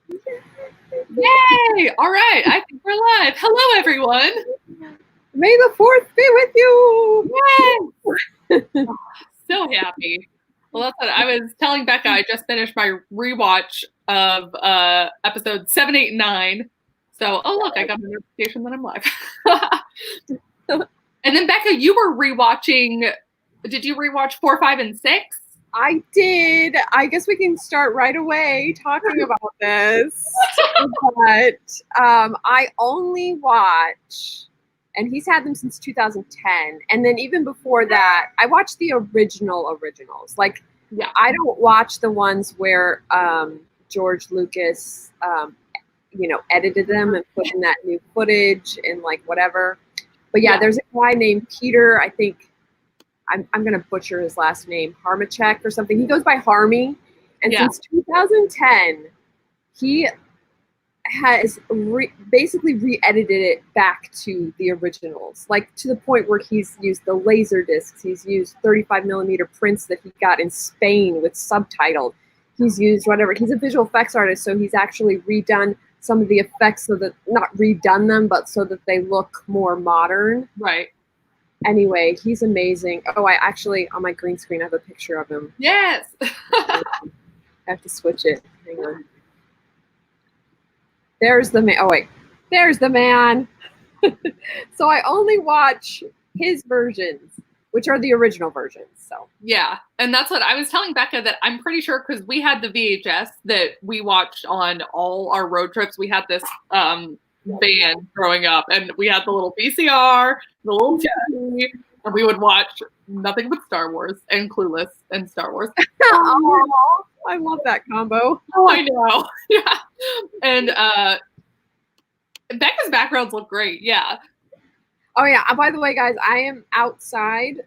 Yay! All right, I think we're live. Hello, everyone. May the 4th be with you. Yay! So happy. Well, that's what I was telling Becca. I just finished my rewatch of episodes 7, 8, and 9. So, oh look, I got a notification that I'm live. And then Becca, you were rewatching. Did you rewatch 4, 5, and 6? I did. I guess we can start right away talking about this. But I only watch, and he's had them since 2010. And then even before that, I watched the originals. Like, Yeah. I don't watch the ones where George Lucas, edited them and put in that new footage and like whatever. But yeah, there's a guy named Peter, I think, I'm going to butcher his last name, Harmachek or something. He goes by Harmy. And since 2010, he has basically re-edited it back to the originals, like to the point where he's used the laser discs. He's used 35 millimeter prints that he got in Spain with subtitled. He's used whatever. He's a visual effects artist, so he's actually redone some of the effects so that, not redone them, but so that they look more modern. Right. Anyway, he's amazing. Oh, I actually, on my green screen, I have a picture of him. Yes. I have to switch it. Hang on. There's the man. Oh, wait. There's the man. So I only watch his versions, which are the original versions. So yeah. And that's what I was telling Becca, that I'm pretty sure, because we had the VHS that we watched on all our road trips. We had this van growing up, and we had the little VCR, the little TV, and we would watch nothing but Star Wars and Clueless and Star Wars. Oh, I love that combo. Oh, I know. Yeah. And Becca's backgrounds look great. Yeah. Oh, yeah. By the way, guys, I am outside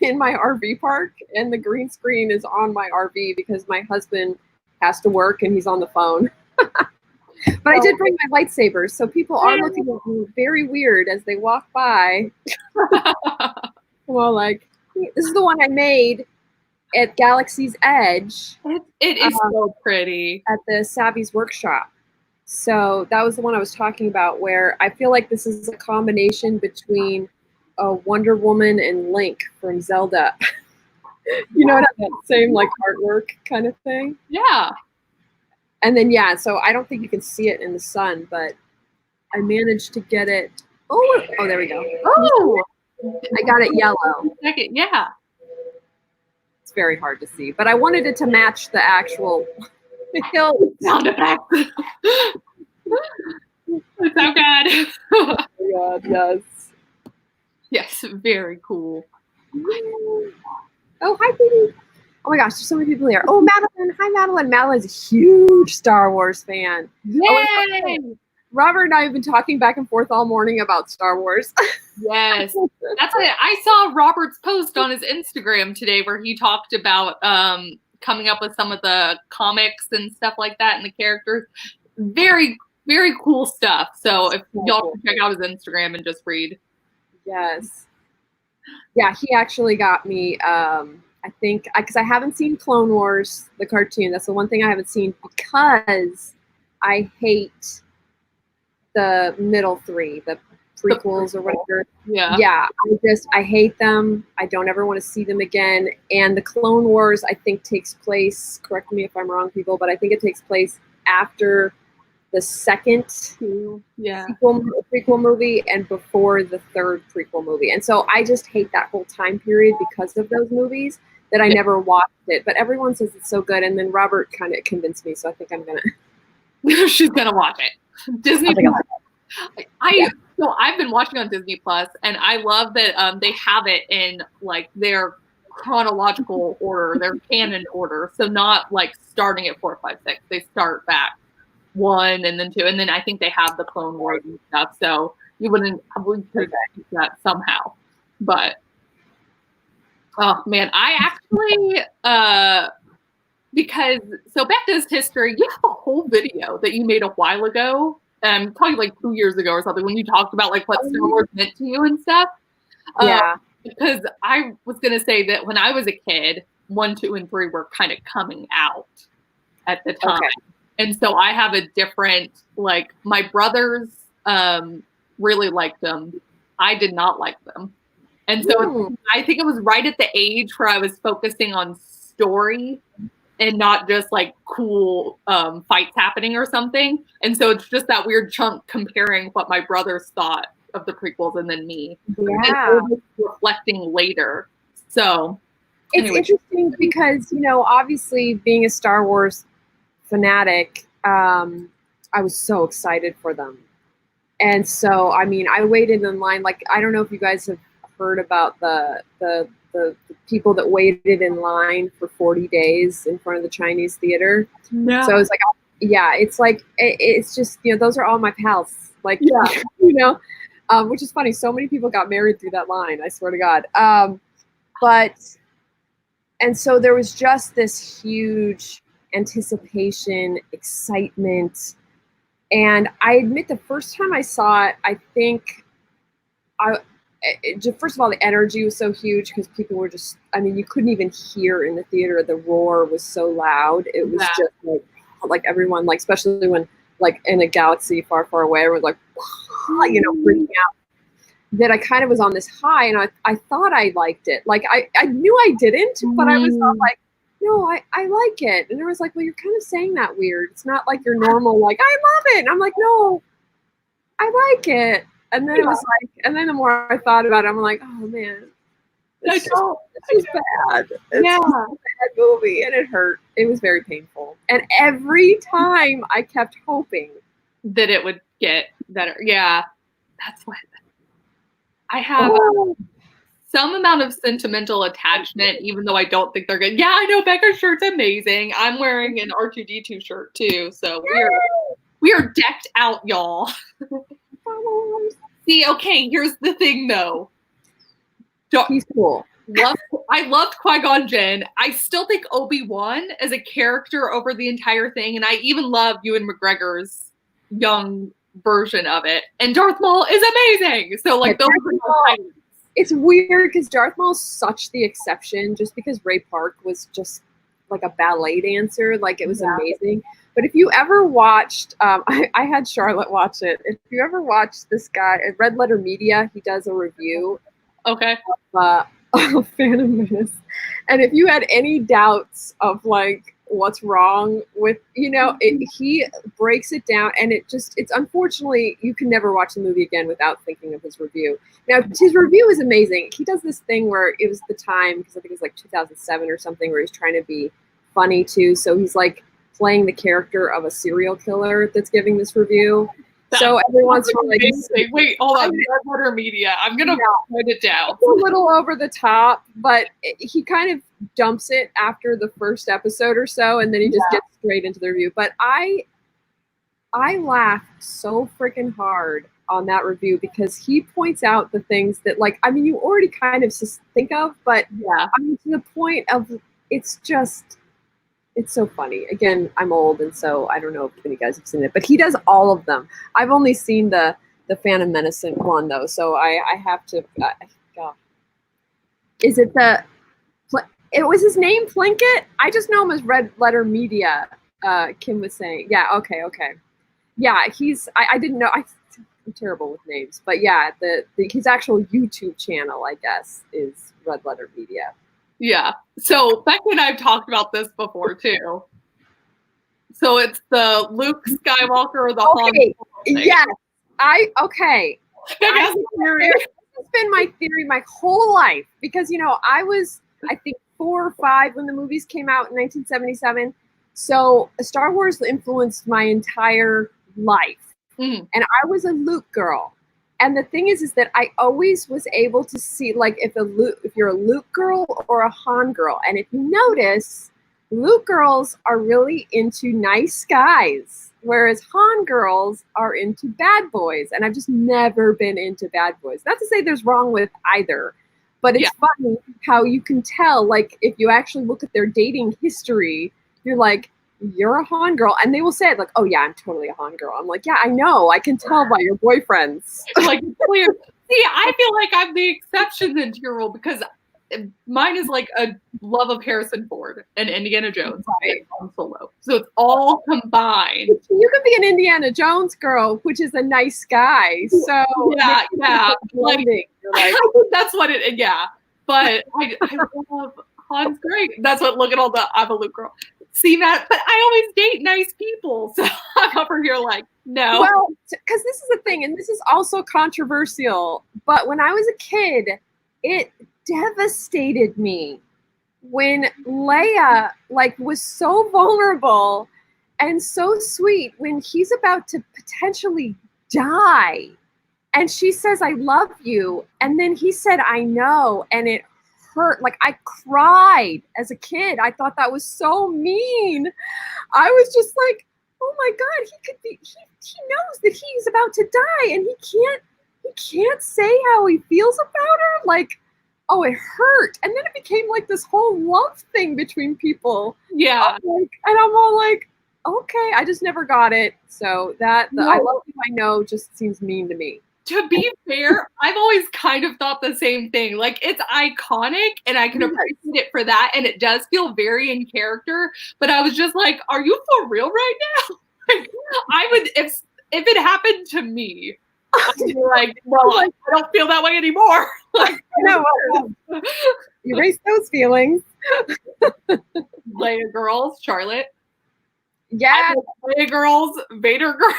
in my RV park, and the green screen is on my RV because my husband has to work and he's on the phone. But I did bring my lightsabers, so people are looking at me very weird as they walk by. Well, like, this is the one I made at Galaxy's Edge. It is so pretty. At the Savvy's workshop. So that was the one I was talking about, where I feel like this is a combination between Wonder Woman and Link from Zelda. You know, that same like artwork kind of thing. Yeah. And then, so I don't think you can see it in the sun, but I managed to get it. Oh, there we go. Oh, I got it yellow. Yeah. It's very hard to see, but I wanted it to match the actual hill. Sound effects. It's so good. Oh my God, yes. Yes, very cool. Oh, hi, baby. Oh my gosh, there's so many people here. Oh, Madeline. Hi, Madeline. Madeline's a huge Star Wars fan. Yay! Oh, Robert and I have been talking back and forth all morning about Star Wars. Yes. That's it. I saw Robert's post on his Instagram today where he talked about coming up with some of the comics and stuff like that and the characters. Very, very cool stuff. So if y'all can check out his Instagram and just read. Yes. Yeah, he actually got me, I think, because I haven't seen Clone Wars, the cartoon. That's the one thing I haven't seen because I hate the middle three, the prequels or whatever. Yeah. Yeah, I hate them. I don't ever want to see them again. And the Clone Wars, I think, takes place, correct me if I'm wrong, people, but I think it takes place after the second prequel movie and before the third prequel movie. And so I just hate that whole time period because of those movies that I never watched it. But everyone says it's so good. And then Robert kind of convinced me, so I think I'm going to. She's going to watch it. Disney Plus. So I've been watching on Disney Plus, and I love that they have it in like their chronological order, their canon order. So not like starting at 4, 5, 6. They start back 1 and then 2, and then I think they have the Clone Wars and stuff. So you wouldn't keep that somehow. But oh man, I actually because Becca's history, you have a whole video that you made a while ago. Probably like 2 years ago or something, when you talked about like what Star Wars meant to you and stuff. Yeah. Because I was going to say that when I was a kid, 1, 2, and 3 were kind of coming out at the time. Okay. And so I have a different, like, my brothers really liked them. I did not like them. And so I think it was right at the age where I was focusing on story and not just like cool fights happening or something. And so it's just that weird chunk comparing what my brothers thought of the prequels and then me. Yeah. And reflecting later. So it's interesting because, you know, obviously being a Star Wars fanatic, I was so excited for them. And so, I mean, I waited in line. Like, I don't know if you guys have heard about the people that waited in line for 40 days in front of the Chinese theater. No. So it's like, yeah, it's like, it's just, you know, those are all my pals. Like, Yeah. you know, which is funny. So many people got married through that line. I swear to God. And so there was just this huge anticipation, excitement. And I admit the first time I saw it, I think first of all, the energy was so huge because people were just, I mean, you couldn't even hear in the theater. The roar was so loud. It was just like everyone, like, especially when, like, in a galaxy far, far away, was like, you know, freaking out. That I kind of was on this high, and I thought I liked it. Like, I knew I didn't, but I was not like, no, I like it. And it was like, well, you're kind of saying that weird. It's not like your normal, like, I love it. And I'm like, no, I like it. And then it was like, and then the more I thought about it, I'm like, oh man, this is bad. It's a bad movie, and it hurt. It was very painful. And every time I kept hoping that it would get better. Yeah, that's what I have. Some amount of sentimental attachment, even though I don't think they're good. Yeah, I know Becca's shirt's amazing. I'm wearing an R2D2 shirt too, so we are decked out, y'all. See, okay, here's the thing though. He's cool. I loved Qui-Gon Jinn. I still think Obi-Wan as a character over the entire thing, and I even love Ewan McGregor's young version of it. And Darth Maul is amazing. So like those are it's weird because Darth Maul's such the exception just because Ray Park was just like a ballet dancer. Like, it was amazing. But if you ever watched, I had Charlotte watch it. If you ever watched this guy at Red Letter Media, he does a review of Phantom Menace. And if you had any doubts of like what's wrong with, you know, he breaks it down, and it's unfortunately, you can never watch the movie again without thinking of his review. Now, his review is amazing. He does this thing where it was the time, because I think it was like 2007 or something, where he's trying to be funny too. So he's like playing the character of a serial killer that's giving this review. So everyone's like, wait, hold on, Red Letter Media. I'm gonna write it down. It's a little over the top, but he kind of dumps it after the first episode or so, and then he just gets straight into the review. But I laughed so freaking hard on that review because he points out the things that, like, I mean, you already kind of think of, but I mean, to the point of it's so funny. Again, I'm old, and so I don't know if any of you guys have seen it, but he does all of them. I've only seen the Phantom Menace one though, so I have to. Is it it was his name Plinkett? I just know him as Red Letter Media. Kim was saying, yeah, okay, yeah. I didn't know. I'm terrible with names, but yeah, his actual YouTube channel, I guess, is Red Letter Media. Yeah. So Becca and I have talked about this before too. So it's the Luke Skywalker or the Han Solo thing. Yes. This has been my theory my whole life because, you know, I was, I think, 4 or 5 when the movies came out in 1977. So Star Wars influenced my entire life. And I was a Luke girl. And the thing is that I always was able to see, like, if you're a Luke girl or a Han girl. And if you notice, Luke girls are really into nice guys, whereas Han girls are into bad boys. And I've just never been into bad boys. Not to say there's wrong with either, but it's funny how you can tell, like, if you actually look at their dating history, you're like, you're a Han girl. And they will say it like, oh yeah, I'm totally a Han girl. I'm like, yeah, I know. I can tell by your boyfriends. Like, clear. See, I feel like I'm the exception into your rule because mine is like a love of Harrison Ford and Indiana Jones and Han Solo. So it's all combined. You could be an Indiana Jones girl, which is a nice guy. So yeah. Like, like, I think that's what it. Yeah, but I love Han's great. That's what. Look at all the I'm a Luke girl. See that? But I always date nice people, so I'm over here like no. Well, because this is the thing, and this is also controversial. But when I was a kid, it devastated me when Leia like was so vulnerable and so sweet when he's about to potentially die, and she says, "I love you," and then he said, "I know," and it hurt. Like I cried as a kid. I thought that was so mean. I was just like, oh my God, he could be, he knows that he's about to die and he can't say how he feels about her. Like, oh, it hurt. And then it became like this whole love thing between people. Yeah. And I'm all like, okay, I just never got it. So that I love you, I know just seems mean to me. To be fair, I've always kind of thought the same thing. Like, it's iconic and I can appreciate it for that. And it does feel very in character. But I was just like, are you for real right now? Like, I would, if it happened to me, I'd be like, well, I don't feel that way anymore. Like, erase those feelings. Leia girls, Charlotte. Yeah. Leia girls, Vader girls.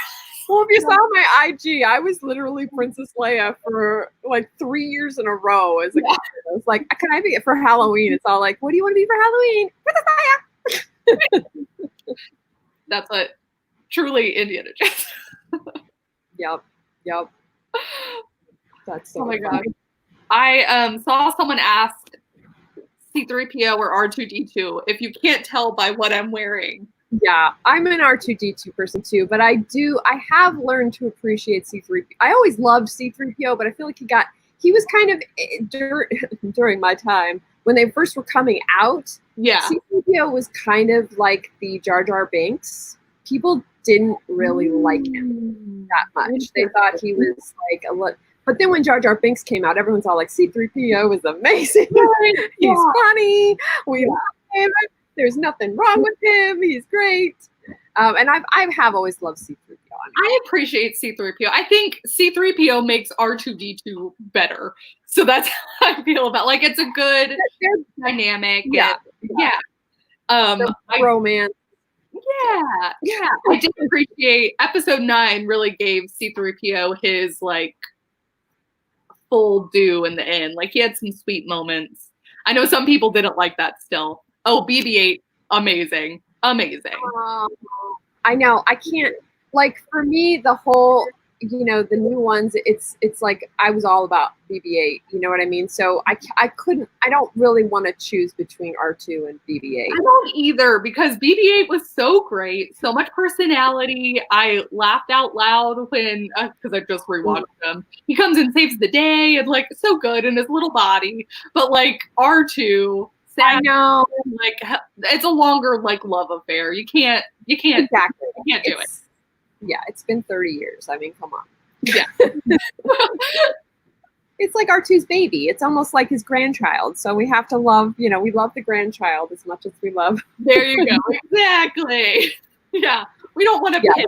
Well, if you saw my IG, I was literally Princess Leia for like 3 years in a row as a kid. I was like, can I be it for Halloween? It's all like, what do you want to be for Halloween? Princess Leia. That's what truly Indiana Jones. Yep. That's so oh my God. I saw someone ask C3PO or R2D2 if you can't tell by what I'm wearing. Yeah, I'm an R2D2 person too, but I have learned to appreciate C3PO. I always loved C3PO, but I feel like he was kind of during my time when they first were coming out. Yeah, C3PO was kind of like the Jar Jar Binks. People didn't really like him that much. They thought he was like a little. But then when Jar Jar Binks came out, everyone's all like, C3PO is amazing. He's funny. We love him. There's nothing wrong with him. He's great. And I have always loved C3PO. I appreciate C3PO. I think C3PO makes R2D2 better. So that's how I feel about like it's a good dynamic. Yeah. Romance. Yeah. I did appreciate episode 9 really gave C3PO his like full due in the end. Like he had some sweet moments. I know some people didn't like that still. Oh, BB-8, amazing. I know. I can't, like, for me, the whole, the new ones, it's like I was all about BB-8. You know what I mean? So I don't really want to choose between R2 and BB-8. I don't either because BB-8 was so great, so much personality. I laughed out loud when, because I just rewatched him. He comes and saves the day and like so good in his little body. But like R2. I know. Like it's a longer like love affair. You can't exactly. You can't do it. Yeah, it's been 30 years. I mean, come on. Yeah. It's like R2's baby. It's almost like his grandchild. So we have to love, we love the grandchild as much as we love. There you go. Exactly. Yeah. We don't want to pick.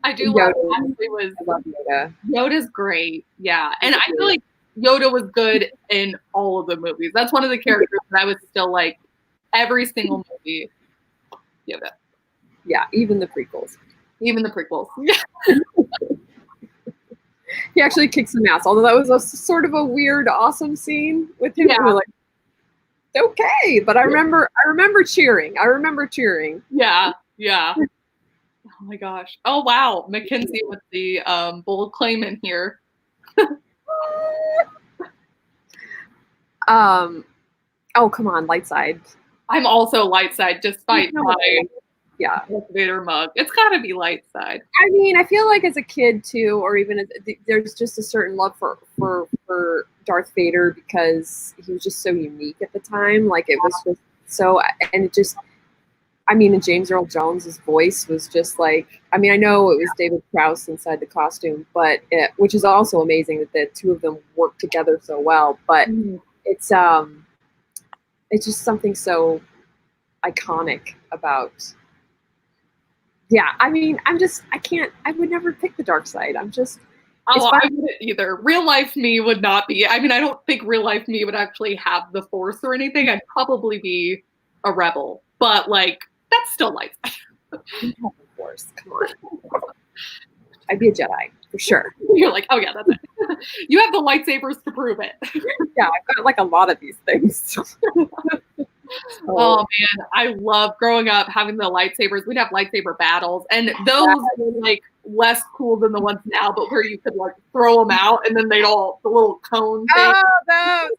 I do love Yoda. Yoda's great. Yeah. And I feel like Yoda was good in all of the movies. That's one of the characters that I was still like every single movie. Yoda. Yeah, even the prequels. Yeah. He actually kicks some ass, although that was a sort of a weird, awesome scene with him. Yeah. We were like, okay, but I remember cheering. Yeah. Oh my gosh. Oh wow, Mackenzie with the bold claim in here. Oh come on, light side. I'm also light side, despite my Vader mug. It's got to be light side. I mean, I feel like as a kid too, or even there's just a certain love for Darth Vader because he was just so unique at the time. Like it was just so, and it just. I mean, and James Earl Jones's voice was just like, I mean, I know it was David Prowse inside the costume, but which is also amazing that the two of them work together so well. But it's just something so iconic about. Yeah, I mean, I would never pick the dark side. I wouldn't either. Real life me would not be. I mean, I don't think real life me would actually have the Force or anything. I'd probably be a rebel, but like that's still light side. You have the Force. Come on. I'd be a Jedi for sure. You're like, oh yeah, that's it. You have the lightsabers to prove it. Yeah, I've got like a lot of these things. Oh man, I love growing up having the lightsabers. We'd have lightsaber battles, and those were like less cool than the ones now, but where you could like throw them out and then they'd all the little cone thing. Oh, those.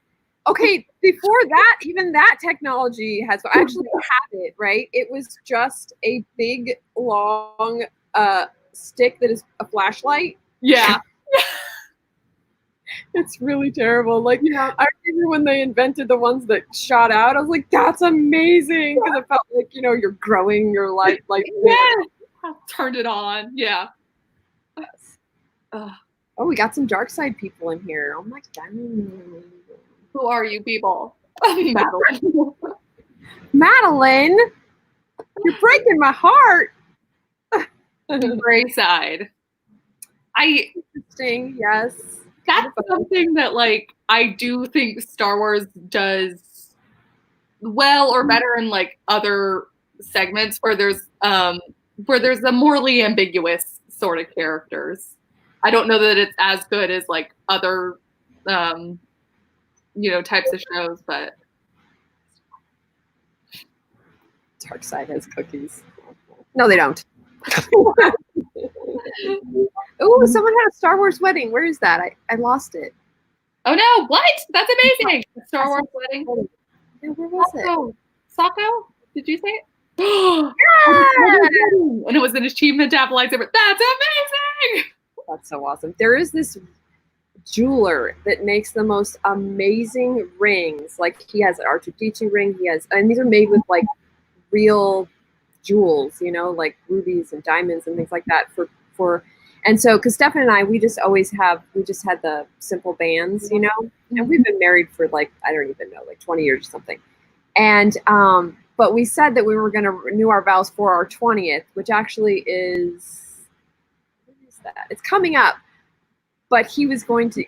Okay, before that, even that technology has actually had it, right? It was just a big long stick that is a flashlight. Yeah. It's really terrible. Like, I remember when they invented the ones that shot out, I was like, that's amazing. Because it felt like, you're growing your life. Like, yeah. Turned it on. Yeah. Yes. Oh, we got some dark side people in here. Oh my God. Who are you people? Madeline. Madeline, you're breaking my heart. Gray side. Interesting, yes. That's something that, like, I do think Star Wars does well or better in like other segments where there's a morally ambiguous sort of characters. I don't know that it's as good as like other types of shows, but Dark Side has cookies. No, they don't. Oh, someone had a Star Wars wedding. Where is that? I lost it. Oh no! What? That's amazing. Star Wars wedding. Yeah, where was it? Sako? Did you say it? Yeah! And it was an achievement to have a lightsaber. That's amazing. That's so awesome. There is this jeweler that makes the most amazing rings. Like he has an R2D2 ring. And these are made with like real jewels, like rubies and diamonds and things like that and so because Stefan and I, we just had the simple bands, and we've been married for like, I don't even know, like 20 years or something. And but we said that we were going to renew our vows for our 20th, which actually is, what is that? It's coming up. But he was going to,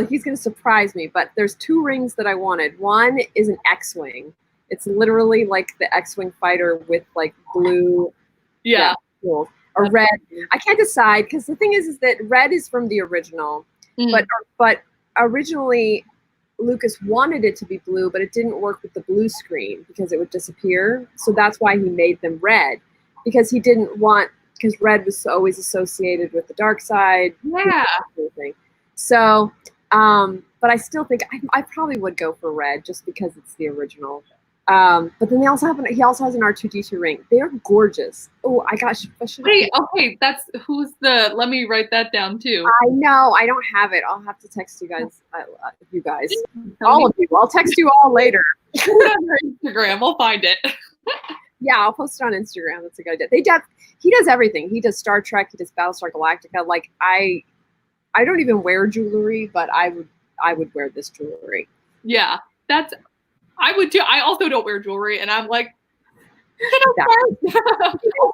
he's going to surprise me. But there's 2 rings that I wanted. One is an X-Wing. It's literally like the X-Wing fighter with like blue. Yeah. Or red. I can't decide because the thing is that red is from the original. But originally Lucas wanted it to be blue, but it didn't work with the blue screen because it would disappear. So that's why he made them red, because he didn't want, because red was always associated with the dark side. Yeah. So, but I still think I probably would go for red just because it's the original. But then he also has an R2D2 ring. They are gorgeous. Oh, Wait, okay, let me write that down too. I know, I don't have it. I'll have to text you guys. All of you. I'll text you all later. Put it on your Instagram. We'll find it. Yeah, I'll post it on Instagram. That's a good idea. He does everything. He does Star Trek. He does Battlestar Galactica. Like I don't even wear jewelry, but I would wear this jewelry. Yeah, I would too. I also don't wear jewelry, and I'm like,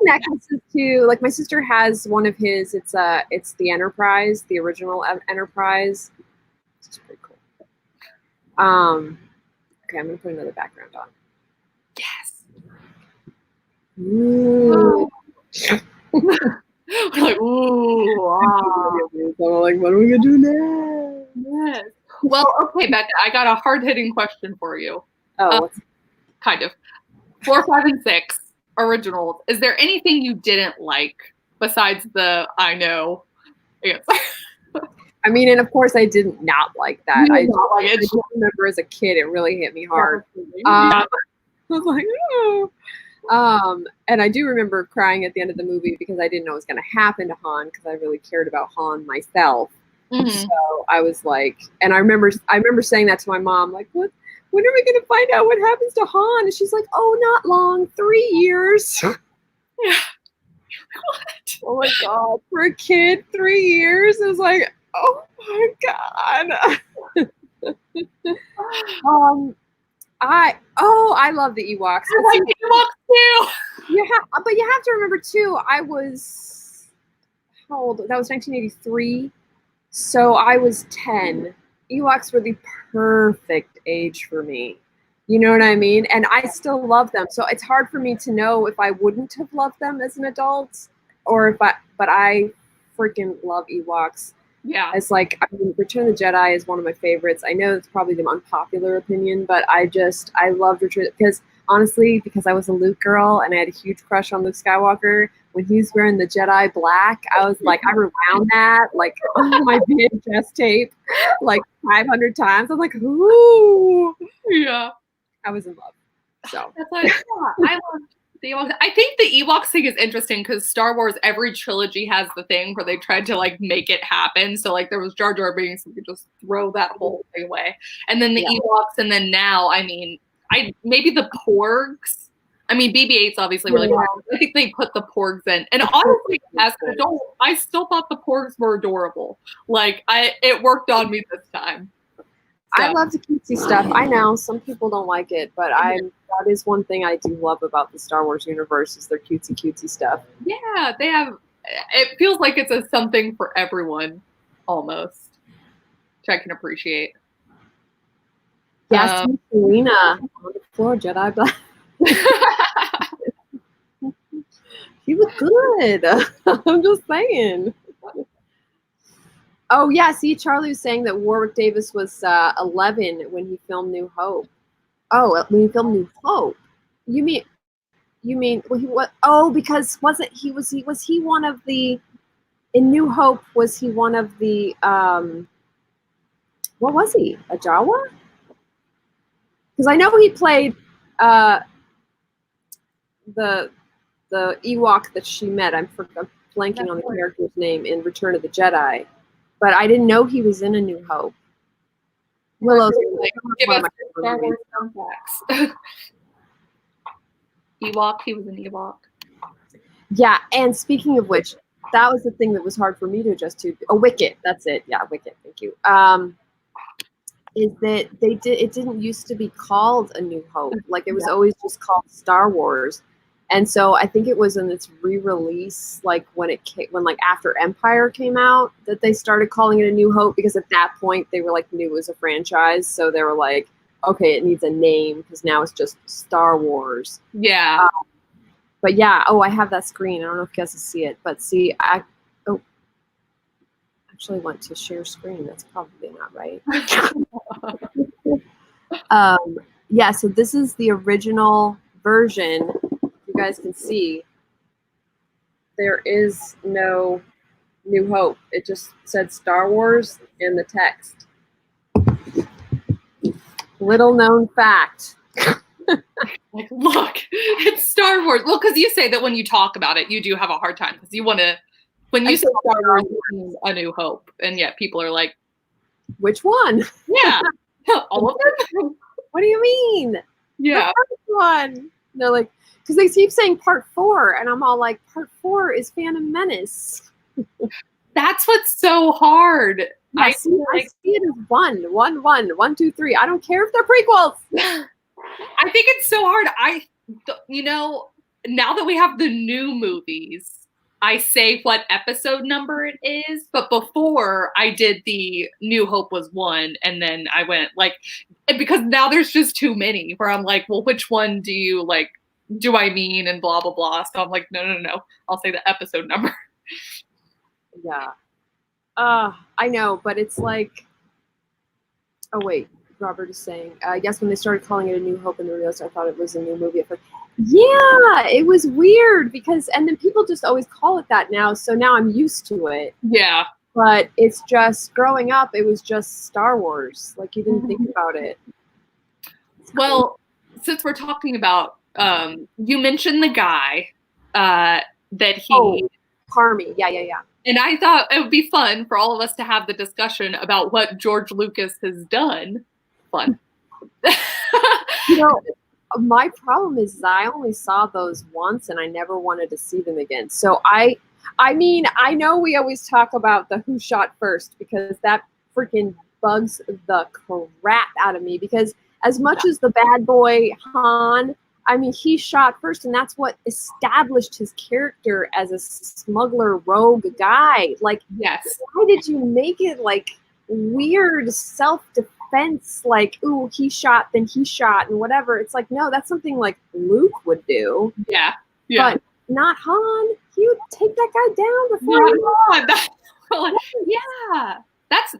necklaces too. Like my sister has one of his. It's the Enterprise, the original Enterprise. It's pretty cool. Okay, I'm gonna put another background on. Yes. Ooh. We're like, ooh, wow. I'm like, what are we gonna do now? Yes. Well, okay, Becca, I got a hard-hitting question for you. Oh, kind of. 4, 5, and 6 originals. Is there anything you didn't like besides the I know answer? I mean, and of course, I did not like that. I just remember as a kid, it really hit me hard. I was like, oh. And I do remember crying at the end of the movie because I didn't know what was going to happen to Han, because I really cared about Han myself. Mm-hmm. So I was like, and I remember saying that to my mom, like, when are we going to find out what happens to Han? And she's like, oh, not long, 3 years. Yeah. What? Oh my God. For a kid, 3 years? It was like, oh my God. I love the Ewoks. I like the Ewoks too. But you have to remember too, I was, how old? That was 1983. So I was 10. Ewoks were the perfect age for me. You know what I mean? And I still love them. So it's hard for me to know if I wouldn't have loved them as an adult or but I freaking love Ewoks. Yeah. It's like, I mean, Return of the Jedi is one of my favorites. I know it's probably the unpopular opinion, but I loved Return, because honestly, because I was a Luke girl and I had a huge crush on Luke Skywalker, when he was wearing the Jedi black, I was like, I rewound that like on my VHS tape like 500 times. I'm like, ooh. Yeah. I was in love. So that's like, yeah, I love the Ewoks. I think the Ewoks thing is interesting because Star Wars, every trilogy has the thing where they tried to like make it happen. So like there was Jar Jar Binks, so you could just throw that whole thing away. And then the Ewoks, and then now, I mean, maybe the Porgs. I mean, BB-8's obviously really hard. I think they put the Porgs in. And honestly, as an adult, I still thought the Porgs were adorable. Like, it worked on me this time. So. I love the cutesy stuff. I know some people don't like it, but that is one thing I do love about the Star Wars universe is their cutesy stuff. Yeah, they have. It feels like it's something for everyone, almost, which I can appreciate. Yes, Serena on the floor, Jedi Black. He was good. I'm just saying. Oh yeah, see, Charlie was saying that Warwick Davis was 11 when he filmed New Hope. Oh, when he filmed New Hope. You mean well, he was? Oh, because was he one of the in New Hope? Was he one of the what was he? A Jawa? Because I know he played the Ewok that she met. I'm blanking on the character's name in Return of the Jedi, but I didn't know he was in A New Hope. Willow's like, give us Star Wars fun facts. Ewok, he was an Ewok. Yeah, and speaking of which, that was the thing that was hard for me to adjust to. Oh, Wicket, that's it. Yeah, Wicket. Thank you. Is that it didn't used to be called A New Hope. Like it was always just called Star Wars. And so I think it was in its re-release, like when like after Empire came out, that they started calling it A New Hope, because at that point they were like new as a franchise. So they were like, okay, it needs a name because now it's just Star Wars. Yeah. But yeah, I have that screen. I don't know if you guys can see it, but see, actually went to share screen. That's probably not right. Yeah, so this is the original version. You guys can see there is no New Hope. It just said Star Wars in the text. Little known fact. Like, look, it's Star Wars. Well, because you say that when you talk about it, you do have a hard time because you want to. When you say Star Wars, A New Hope, and yet people are like, which one? Yeah, all of them. What do you mean? Yeah, the first one. They're like, because they keep saying Part 4, and I'm all like, Part 4 is Phantom Menace. That's what's so hard. Yeah, I see it as 1, 2, 3. I don't care if they're prequels. I think it's so hard. Now that we have the new movies, I say what episode number it is, but before I did the New Hope was 1, and then I went because now there's just too many where I'm like, well, which one do you do I mean, and blah, blah, blah. So I'm like, no. I'll say the episode number. Yeah. I know, but it's like, oh wait, Robert is saying, I guess when they started calling it A New Hope in the reels, I thought it was a new movie at first. Yeah, it was weird and then people just always call it that now. So now I'm used to it. Yeah. But it's just, growing up, it was just Star Wars. Like, you didn't think about it. Well, since we're talking about, you mentioned the guy that he... Oh, Carmy. Yeah. And I thought it would be fun for all of us to have the discussion about what George Lucas has done. Fun. My problem is I only saw those once and I never wanted to see them again. So I mean, I know we always talk about the who shot first, because that freaking bugs the crap out of me because as much as the bad boy Han, I mean, he shot first, and that's what established his character as a smuggler rogue guy. Like, yes, why did you make it like weird self-defense? Like, ooh, he shot, then he shot, and whatever. It's like, no, that's something like Luke would do. yeah. But not Han. He would take that guy down before. Yeah, that's.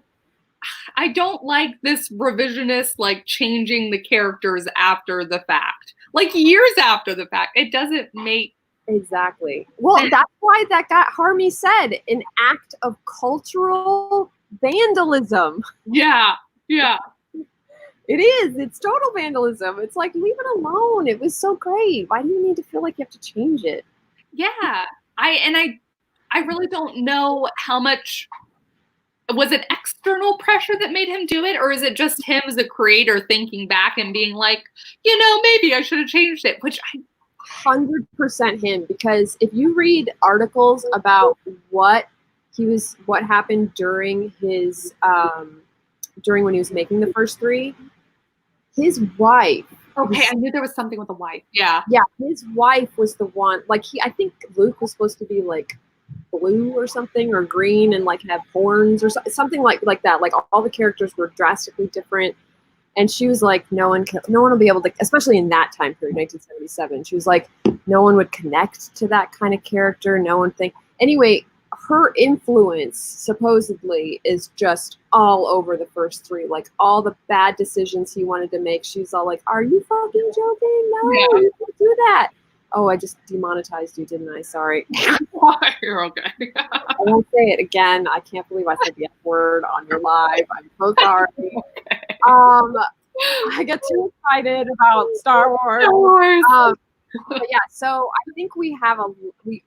I don't like this revisionist, like changing the characters after the fact, like years after the fact. It doesn't make exactly. Well, that's why that got Harmy said an act of cultural vandalism. Yeah. It is. It's total vandalism. It's like, leave it alone. It was so great. Why do you need to feel like you have to change it? Yeah. I really don't know how much. Was it external pressure that made him do it, or is it just him as a creator thinking back and being like, maybe I should have changed it? Which 100% him, because if you read articles about what happened during his during when he was making the first three, his wife. Okay, I knew there was something with the wife. Yeah. Yeah, his wife was the one. Like I think Luke was supposed to be like blue or something, or green, and like have horns or something like that. Like all the characters were drastically different, and she was like, no one will be able to, especially in that time period, 1977. She was like, no one would connect to that kind of character. No one think. Anyway, her influence supposedly is just all over the first three. Like all the bad decisions he wanted to make, she's all like, "Are you fucking joking? No, you can't do that." Oh, I just demonetized you, didn't I? Sorry. You're okay. I won't say it again. I can't believe I said the F word on your live. I'm so sorry. Okay. I get too excited about Star Wars. But yeah, so I think we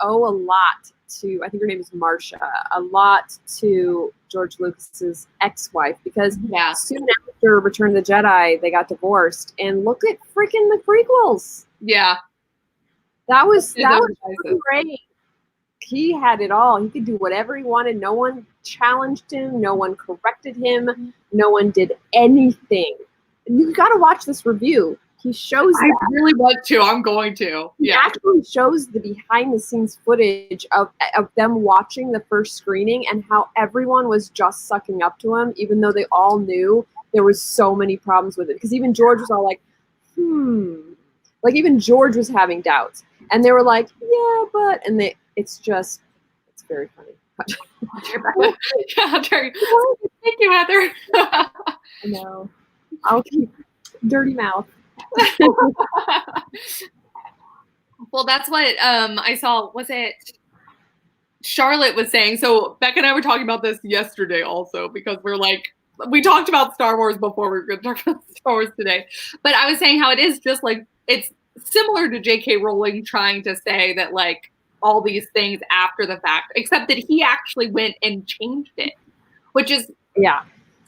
owe a lot to, I think her name is Marcia, a lot to George Lucas's ex-wife, because soon after Return of the Jedi, they got divorced, and look at freaking the prequels. Yeah. That was great. He had it all. He could do whatever he wanted. No one challenged him. No one corrected him. No one did anything. You got to watch this review. He shows I really want to. I'm going to. He actually shows the behind-the-scenes footage of them watching the first screening and how everyone was just sucking up to him, even though they all knew there was so many problems with it. Because even George was all like, like even George was having doubts, and they were like, yeah, but, and it's very funny. Yeah, thank you, Heather. I know. I'll keep dirty mouth. Well, that's what I saw. Was it Charlotte was saying? So Becca and I were talking about this yesterday also, because we talked about Star Wars before. We were going to talk about Star Wars today, but I was saying how it is just like, it's similar to J.K. Rowling trying to say that like all these things after the fact, except that he actually went and changed it, which is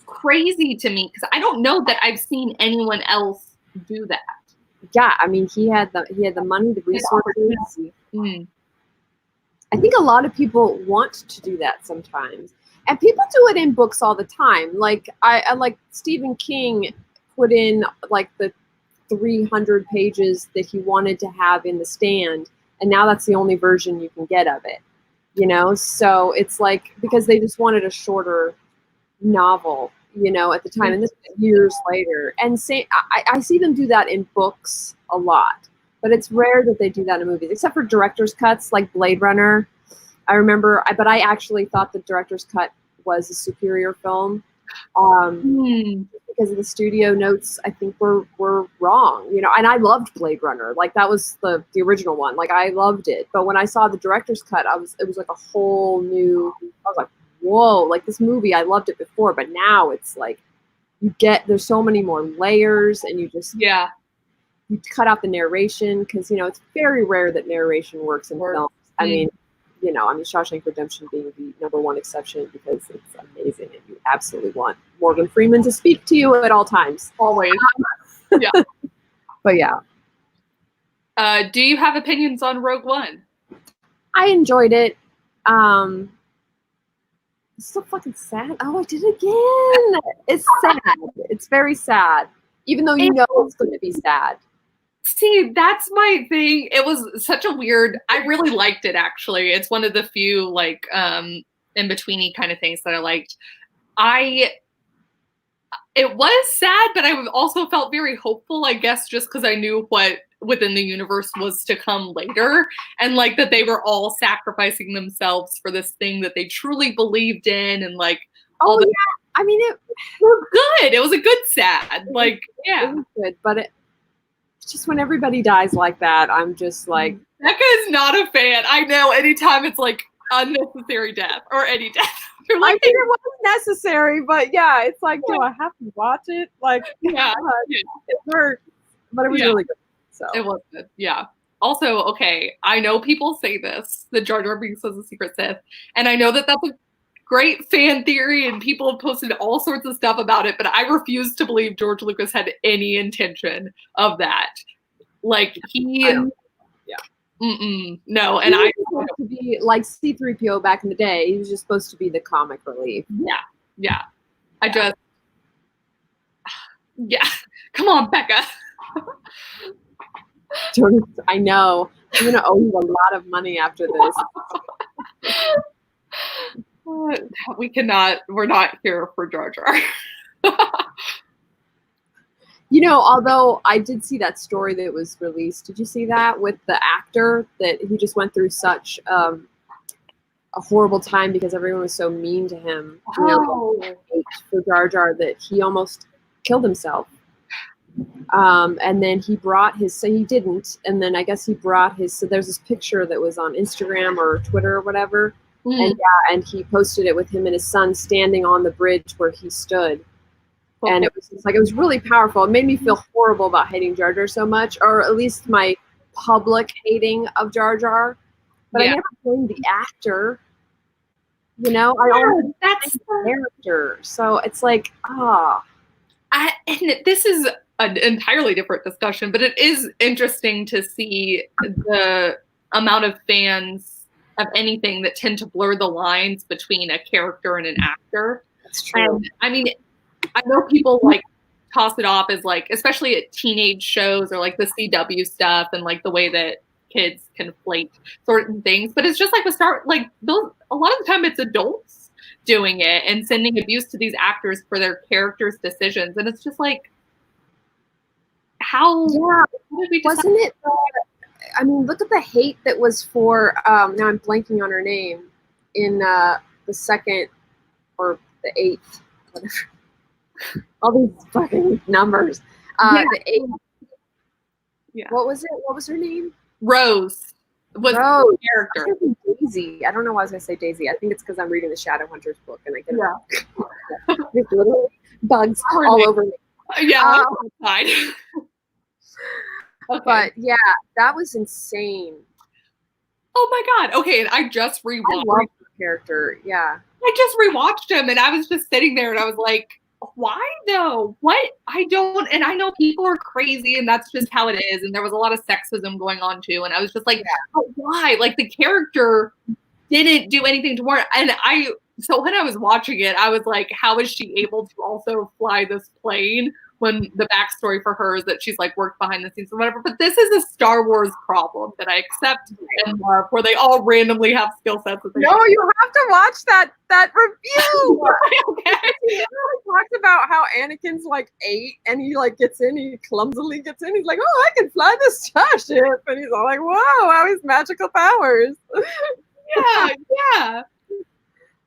crazy to me, because I don't know that I've seen anyone else do that. Yeah, I mean, he had the money, the resources. I think a lot of people want to do that sometimes, and people do it in books all the time. Like I like Stephen King put in like the 300 pages that he wanted to have in The Stand, and now that's the only version you can get of it. So it's like, because they just wanted a shorter novel, at the time, and this is years later. And I see them do that in books a lot, but it's rare that they do that in movies, except for director's cuts, like Blade Runner. I remember, but I actually thought the director's cut was a superior film, because of the studio notes, I think were wrong, and I loved Blade Runner. Like that was the original one. Like I loved it. But when I saw the director's cut, it was like a whole new, I was like, whoa, like this movie, I loved it before, but now it's like there's so many more layers, and you cut out the narration, because it's very rare that narration works in films. I mean, Shawshank Redemption being the #1 exception, because it's amazing and you absolutely want Morgan Freeman to speak to you at all times. Always. But yeah. Do you have opinions on Rogue One? I enjoyed it. It's so fucking sad. Oh, I did it again. It's sad. It's very sad. Even though you know it's going to be sad. See, that's my thing. It was such a weird, I really liked it actually. It's one of the few like in-betweeny kind of things that I liked. It was sad, but I also felt very hopeful, I guess, just because I knew what within the universe was to come later, and like that they were all sacrificing themselves for this thing that they truly believed in, and like all yeah. I mean, it was good. It was a good sad. Like, yeah. It was good, but it's just when everybody dies like that, I'm just like, Becca is not a fan. I know. Anytime it's like unnecessary death or any death. Like, I mean, it wasn't necessary, but yeah, it's like, do I have to watch it? Like, yeah, it hurts, but it was really good. So it was good. Yeah. Also, okay, I know people say this, that Jar Jar Binks was a secret Sith, and I know that that's a great fan theory, and people have posted all sorts of stuff about it, but I refuse to believe George Lucas had any intention of that. Like no, and I was supposed to be like C-3PO back in the day. He was just supposed to be the comic relief. Yeah. Come on, Becca. I know. I'm gonna owe you a lot of money after this. We cannot. We're not here for Jar Jar. You know, although I did see that story that was released. Did you see that with the actor that he just went through such a horrible time because everyone was so mean to him for Jar Jar that he almost killed himself. And then he brought his, so he didn't, and then I guess he brought his, so there's this picture that was on Instagram or Twitter or whatever, and he posted it with him and his son standing on the bridge where he stood. And it was just like, it was really powerful. It made me feel horrible about hating Jar Jar so much, or at least my public hating of Jar Jar. But I never blamed the actor. You know, that's the character. So it's like, and this is an entirely different discussion, but it is interesting to see the amount of fans of anything that tend to blur the lines between a character and an actor. That's true. And, I mean, I know people like toss it off as like, especially at teenage shows or like the CW stuff and like the way that kids conflate certain things. But it's just like a lot of the time it's adults doing it and sending abuse to these actors for their characters' decisions. And it's just like, how wasn't it? I mean, look at the hate that was for, now I'm blanking on her name, in the second or the 8th, whatever. All these fucking numbers. The 8th. Yeah. What was it? What was her name? Rose. Was Rose. Character. Daisy. I don't know why I was going to say Daisy. I think it's because I'm reading the Shadowhunters book and I get there's little bugs all over me. Yeah, fine. Okay. But yeah, that was insane. Oh my god. Okay, and I just rewatched. I love the character. Yeah. I just rewatched him and I was just sitting there and I was like, why though? What? I don't, and I know people are crazy and that's just how it is. And there was a lot of sexism going on too. And I was just like, but why? Like the character didn't do anything to warrant. And so when I was watching it, I was like, how is she able to also fly this plane when the backstory for her is that she's like worked behind the scenes or whatever. But this is a Star Wars problem that I accept and love, where they all randomly have skill sets. No, you have to watch that review. Okay. He talks about how Anakin's like 8 and he like he clumsily gets in. He's like, oh, I can fly this starship. And he's all like, whoa, how his magical powers.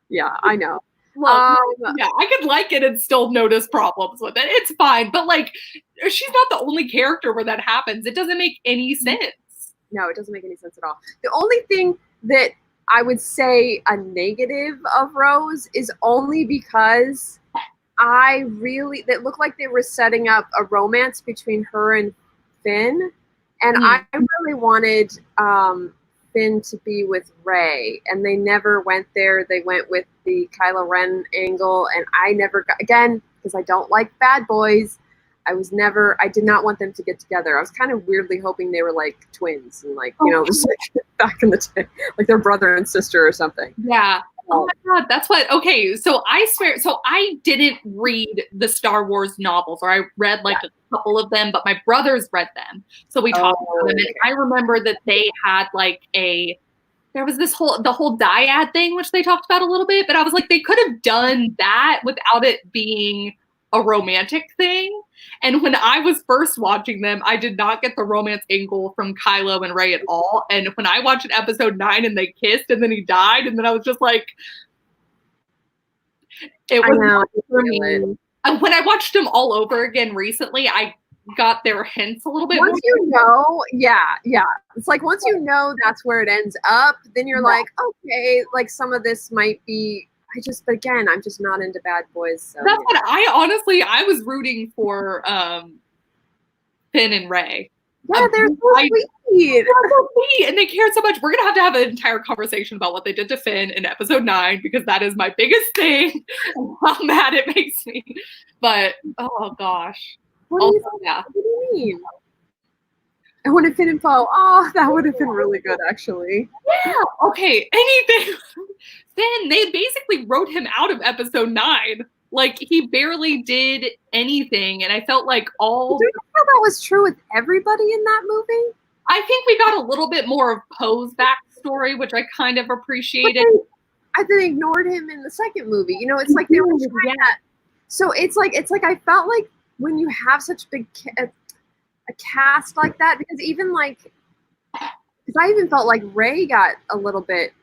Yeah, I know. Well, yeah, I could like it and still notice problems with it. It's fine. But like, she's not the only character where that happens. It doesn't make any sense. No, it doesn't make any sense at all. The only thing that I would say a negative of Rose is only because that looked like they were setting up a romance between her and Finn. And I really wanted Finn to be with Rey, and they never went there. They went with the Kylo Ren angle, and I never got, again, because I don't like bad boys, I did not want them to get together. I was kind of weirdly hoping they were like twins and like, just like back in the day, like their brother and sister or something. Yeah. Oh my God, that's what. Okay, so I swear. So I didn't read the Star Wars novels, or I read like a couple of them, but my brothers read them. So we talked about them, and I remember that they had like there was the whole dyad thing, which they talked about a little bit, but I was like, they could have done that without it being a romantic thing. And when I was first watching them, I did not get the romance angle from Kylo and Rey at all. And when I watched episode 9 and they kissed and then he died, and then I was just like, it was not for me. And when I watched them all over again recently, I got their hints a little bit. Once you know, it's like once you know that's where it ends up, then you're like, okay, like some of this might be. But again, I'm just not into bad boys. So, that's what I was rooting for Finn and Rey. Yeah, they're so sweet. And they cared so much. We're gonna have an entire conversation about what they did to Finn in episode 9, because that is my biggest thing. How mad it makes me. But oh gosh. What do you mean? I want to Finn and Poe. Oh, that would have been really good, actually. Yeah. Okay. Anything. Finn, they basically wrote him out of episode 9. Like, he barely did anything, and I felt like all. Do you know that was true with everybody in that movie? I think we got a little bit more of Poe's backstory, which I kind of appreciated. They ignored him in the second movie. You know, it's like they were trying that. So it's like I felt like when you have such a cast like that, because even like, because I even felt like Rey got a little bit,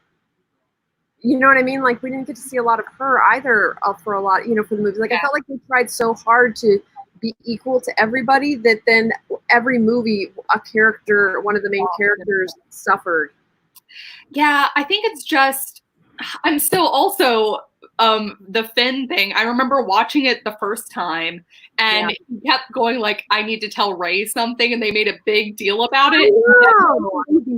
you know what I mean? Like, we didn't get to see a lot of her either for a lot, you know, for the movies. Like, I felt like they tried so hard to be equal to everybody that then every movie, one of the main characters suffered. Yeah, I think it's just, I'm still also, the Finn thing. I remember watching it the first time, and he kept going like, I need to tell Rey something, and they made a big deal about it.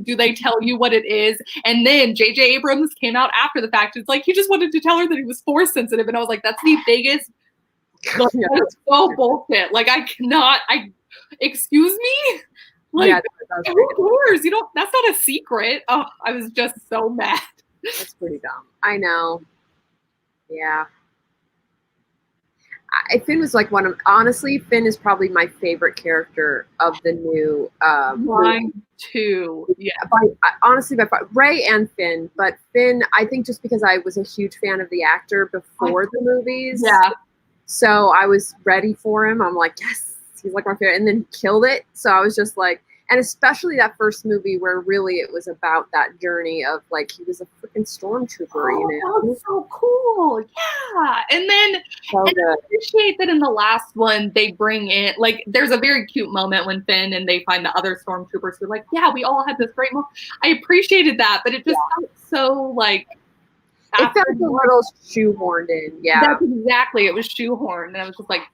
Do they tell you what it is? And then J.J. Abrams came out after the fact. It's like, he just wanted to tell her that he was force sensitive, and I was like, that's the biggest. That's so bullshit. Like, excuse me? Like, who cares? That's not a secret. Oh, I was just so mad. That's pretty dumb. I know. Yeah. Finn was like honestly, Finn is probably my favorite character of the new Mine too. Yeah. Honestly, by far, Rey and Finn, but Finn, I think just because I was a huge fan of the actor before the movies. Yeah. So I was ready for him. I'm like, yes, he's like my favorite, and then killed it. So I was just like, and especially that first movie where really it was about that journey of like, he was a freaking stormtrooper, you know? That was so cool. Yeah. And then I appreciate that in the last one, they bring in, like, there's a very cute moment when Finn and they find the other stormtroopers who are like, yeah, we all had this great moment. I appreciated that, but it just felt so like, it felt a little shoehorned in. Yeah. That's exactly. It was shoehorned. And I was just like,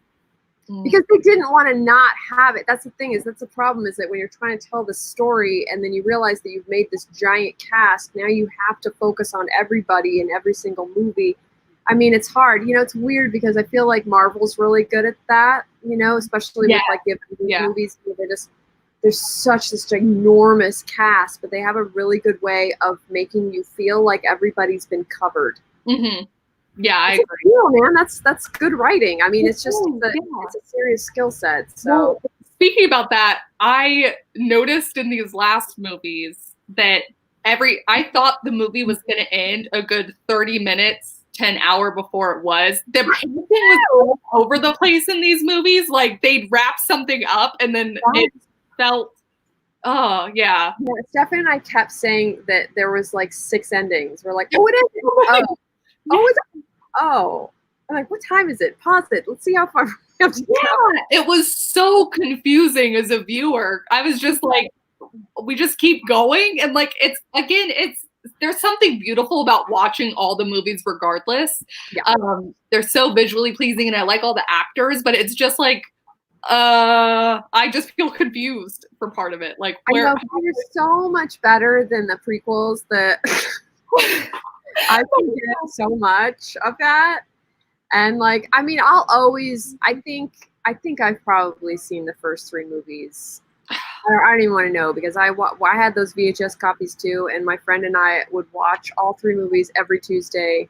because they didn't want to not have it. That's the thing, that's the problem, is that when you're trying to tell the story and then you realize that you've made this giant cast, now you have to focus on everybody in every single movie. I mean, it's hard. You know, it's weird because I feel like Marvel's really good at that, you know, especially with like the movies. There's such this ginormous cast, but they have a really good way of making you feel like everybody's been covered. Mm-hmm. Yeah, I agree. Man, that's good writing. I mean, it's just it's a serious skill set. So, well, speaking about that, I noticed in these last movies that I thought the movie was going to end a good 30 minutes to an hour before it was. The pacing was all over the place in these movies. Like, they'd wrap something up and then it felt. Oh yeah. Stefan and I kept saying that there was like 6 endings. We're like, oh, it is. Oh, I'm like, what time is it? Pause it. Let's see how far we have to go. It was so confusing as a viewer. I was just like, we just keep going. And like, there's something beautiful about watching all the movies regardless. Yeah. They're so visually pleasing and I like all the actors, but it's just like, I just feel confused for part of it. Like, I know, they're so much better than the prequels. I forget so much of that. And like, I mean, I think I've probably seen the first 3 movies I don't even want to know because I had those VHS copies too, and my friend and I would watch all 3 movies every Tuesday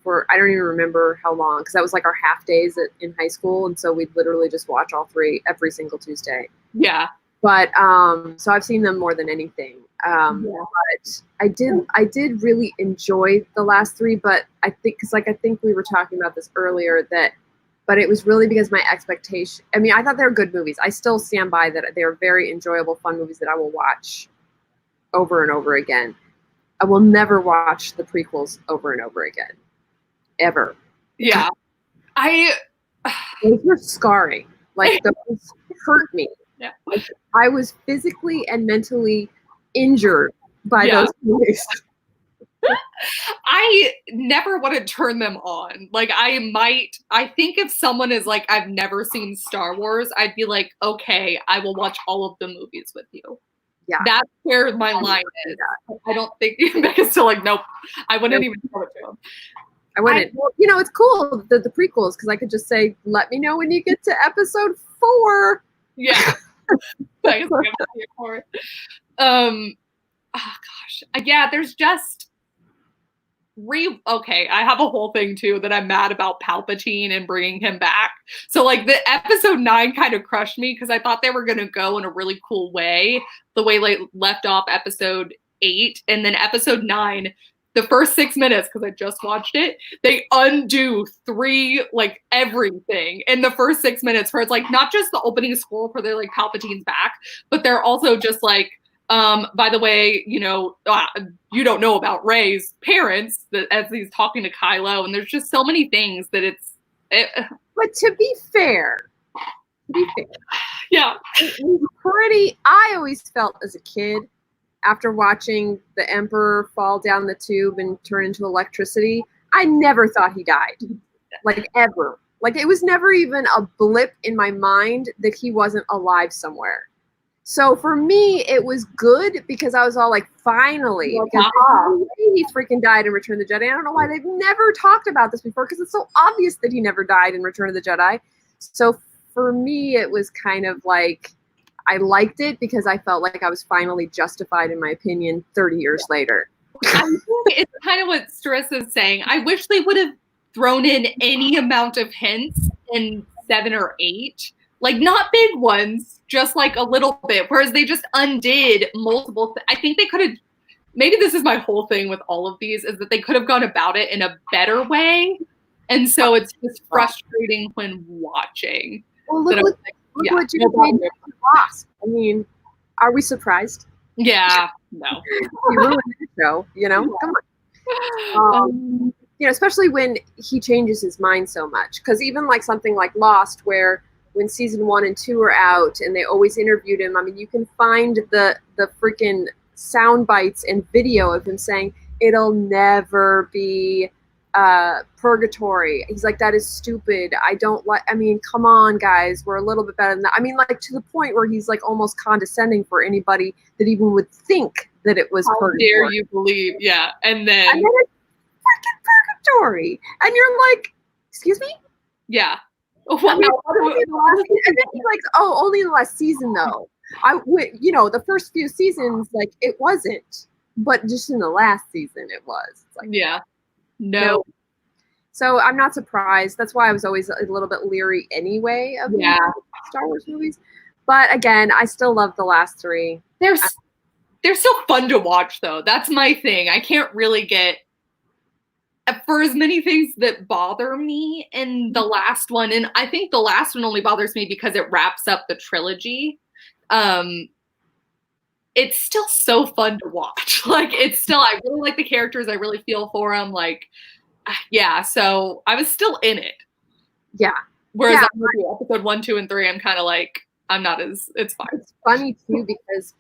for I don't even remember how long because that was like our half days in high school, and so we'd literally just watch all 3 every single Tuesday. Yeah. But so I've seen them more than anything. But I did really enjoy the last 3, but I think because I think we were talking about this earlier but it was really because my expectation. I mean, I thought they were good movies. I still stand by that they are very enjoyable, fun movies that I will watch over and over again. I will never watch the prequels over and over again, ever. Yeah, those were scarring. Like those hurt me. Yeah. Like, I was physically and mentally injured by those movies. I never want to turn them on. Like I think if someone is like, I've never seen Star Wars, I'd be like, okay, I will watch all of the movies with you. Yeah. That's where my line is. I don't think Becca's still like, nope, I wouldn't even tell it to him. I wouldn't. It's cool, the prequels, because I could just say, let me know when you get to episode 4. Yeah. Oh gosh. Yeah, there's just okay, I have a whole thing too that I'm mad about Palpatine and bringing him back. So like the episode 9 kind of crushed me because I thought they were going to go in a really cool way, the way like left off episode 8, and then episode 9, the first 6 minutes, because I just watched it, they undo 3 like everything in the first 6 minutes, where it's like not just the opening score for they're like Palpatine's back, but they're also just like, by the way, you don't know about Rey's parents, as he's talking to Kylo, and there's just so many things that But to be fair, yeah, it was pretty. I always felt as a kid, after watching the Emperor fall down the tube and turn into electricity, I never thought he died, like ever. Like it was never even a blip in my mind that he wasn't alive somewhere. So for me, it was good because I was all like, finally, because he freaking died in Return of the Jedi. I don't know why they've never talked about this before because it's so obvious that he never died in Return of the Jedi. So for me, it was kind of like, I liked it because I felt like I was finally justified in my opinion 30 years later. I think it's kind of what Stress is saying. I wish they would have thrown in any amount of hints in 7 or 8. Like not big ones, just like a little bit. Whereas they just undid multiple. I think they could have. Maybe this is my whole thing with all of these is that they could have gone about it in a better way, and so it's just frustrating when watching. Well, look what you did. Lost. I mean, are we surprised? Yeah, no. You ruined the show. Come on. Especially when he changes his mind so much. Because even like something like Lost, where when season 1 and 2 are out and they always interviewed him, I mean, you can find the freaking sound bites and video of him saying, it'll never be purgatory. He's like, that is stupid. I mean, come on, guys. We're a little bit better than that. I mean, like to the point where he's like almost condescending for anybody that even would think that it was purgatory. How dare you believe? Yeah. And then it's freaking purgatory. And you're like, excuse me? Yeah. And then he's like, oh, only in the last season though. The first few seasons, like it wasn't, but just in the last season it was. It's like, yeah, no. So I'm not surprised. That's why I was always a little bit leery anyway of Star Wars movies. But again, I still love the last 3. They're still fun to watch though. That's my thing. I can't really get. For as many things that bother me in the last one, and I think the last one only bothers me because it wraps up the trilogy, it's still so fun to watch. Like, I really like the characters. I really feel for them. Like, yeah, so I was still in it. Yeah. Whereas episode 1, 2, and 3, I'm kind of like, I'm not it's fine. It's funny, too, because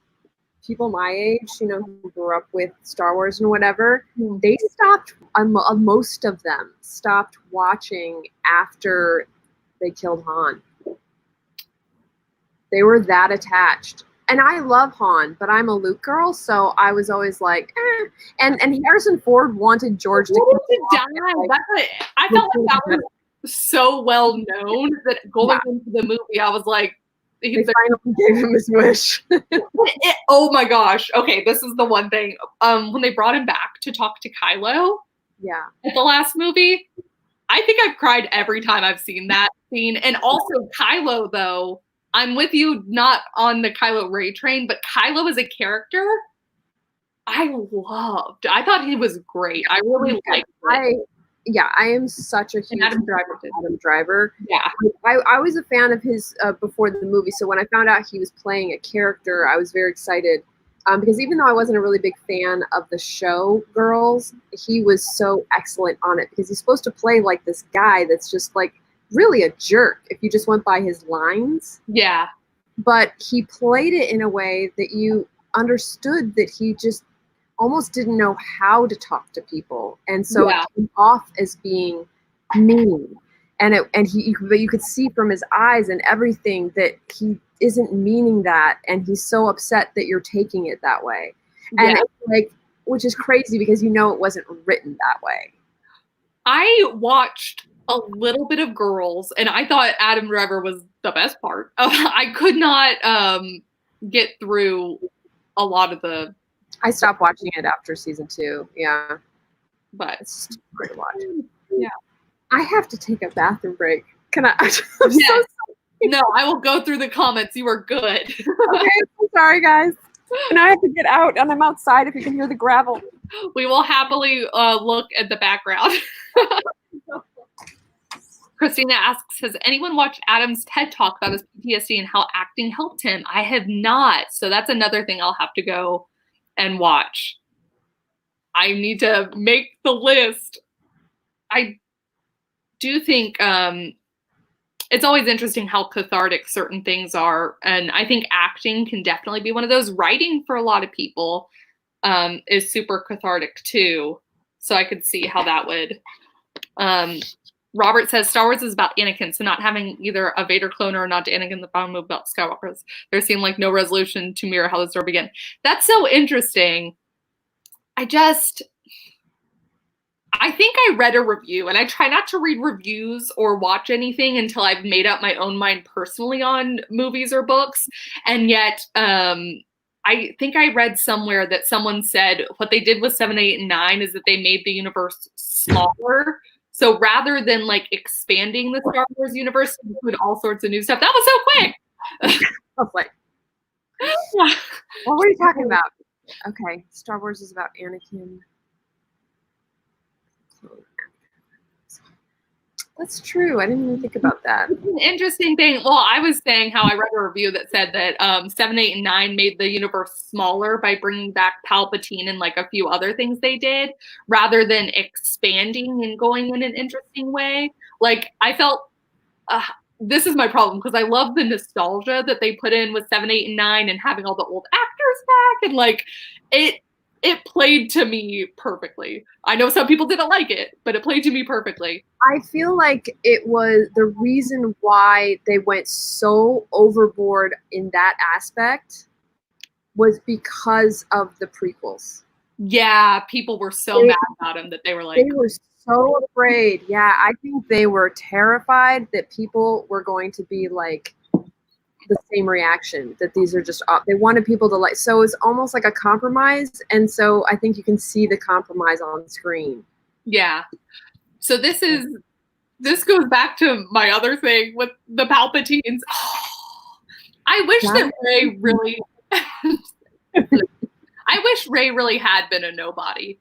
people my age, who grew up with Star Wars and whatever, they stopped, most of them stopped watching after they killed Han. They were that attached. And I love Han, but I'm a Luke girl, so I was always like, eh. And Harrison Ford wanted George to die. I felt like that was so well known that going into the movie, I was like, They finally gave him his wish. Oh my gosh. Okay, this is the one thing. When they brought him back to talk to Kylo, at the last movie, I think I've cried every time I've seen that scene. And also Kylo, though, I'm with you, not on the Kylo Ray train, but Kylo as a character, I loved. I thought he was great. I really liked it. I am such a huge Adam Driver. Yeah. I was a fan of his before the movie, so when I found out he was playing a character, I was very excited. Because even though I wasn't a really big fan of the show Girls, he was so excellent on it because he's supposed to play like this guy that's just like really a jerk if you just went by his lines. Yeah. But he played it in a way that you understood that he just almost didn't know how to talk to people, and so it came off as being mean. And you could see from his eyes and everything that he isn't meaning that, and he's so upset that you're taking it that way. And it's like, which is crazy because you know it wasn't written that way. I watched a little bit of Girls, and I thought Adam Driver was the best part. I could not get through a lot of the. I stopped watching it after season 2. Yeah, but it's great to watch. Yeah. I have to take a bathroom break. Can I? I'm so sorry. No, I will go through the comments. You are good. Okay, I'm sorry, guys. And I have to get out, and I'm outside if you can hear the gravel. We will happily look at the background. Christina asks, has anyone watched Adam's TED Talk about his PTSD and how acting helped him? I have not. So that's another thing I'll have to go and watch. I need to make the list. I do think it's always interesting how cathartic certain things are. And I think acting can definitely be one of those. Writing for a lot of people is super cathartic too. So I could see how that would. Robert says Star Wars is about Anakin, so not having either a Vader clone or not to Anakin the final move about Skywalkers. There seemed like no resolution to mirror how the story began. That's so interesting. I think I read a review, and I try not to read reviews or watch anything until I've made up my own mind personally on movies or books. And yet, I think I read somewhere that someone said what they did with 7, 8, and 9 is that they made the universe smaller. So rather than like expanding the Star Wars universe to include all sorts of new stuff, that was so quick. I was like, what were you talking about? Okay, Star Wars is about Anakin. That's true. I didn't even think about that. It's an interesting thing. Well, I was saying how I read a review that said that 7, 8, and 9 made the universe smaller by bringing back Palpatine and like a few other things they did, rather than expanding and going in an interesting way. Like I felt this is my problem because I love the nostalgia that they put in with 7, 8, and 9 and having all the old actors back, and like it played to me perfectly. I know some people didn't like it, but it played to me perfectly. I feel like it was the reason why they went so overboard in that aspect was because of the prequels. Yeah, people were so mad about them that they were like... They were so afraid. Yeah, I think they were terrified that people were going to be like... the same reaction, that these are just they wanted people to like, so it's almost like a compromise, and so I think you can see the compromise on screen. Yeah. So this goes back to my other thing with the Palpatines. I wish that Rey really I wish Rey really had been a nobody.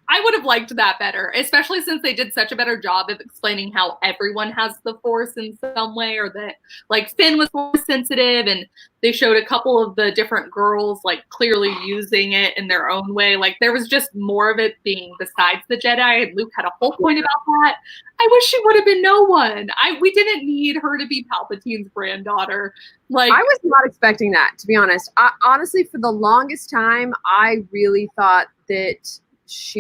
I would have liked that better, especially since they did such a better job of explaining how everyone has the Force in some way, or that like Finn was more sensitive, and they showed a couple of the different girls like clearly using it in their own way. Like there was just more of it being besides the Jedi, and Luke had a whole point about that. I wish she would have been no one. We didn't need her to be Palpatine's granddaughter. Like I was not expecting that, to be honest. Honestly, for the longest time, I really thought that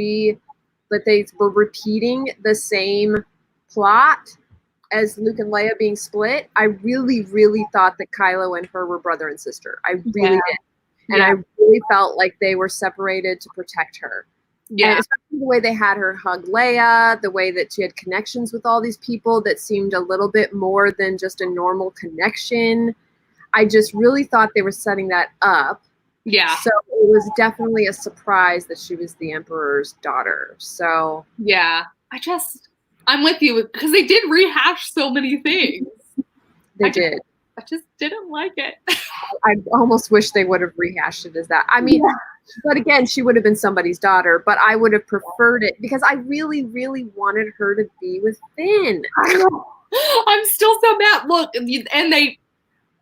they were repeating the same plot as Luke and Leia being split. I really, really thought that Kylo and her were brother and sister. I really did. And I really felt like they were separated to protect her. Yeah. And especially the way they had her hug Leia, the way that she had connections with all these people that seemed a little bit more than just a normal connection. I just really thought they were setting that up. Yeah. So it was definitely a surprise that she was the Emperor's daughter. So yeah, I'm with you because they did rehash so many things. They did. I just didn't like it. I almost wish they would have rehashed it as that. I mean, but again, she would have been somebody's daughter, but I would have preferred it because I really, really wanted her to be with Finn. I'm still so mad. Look, and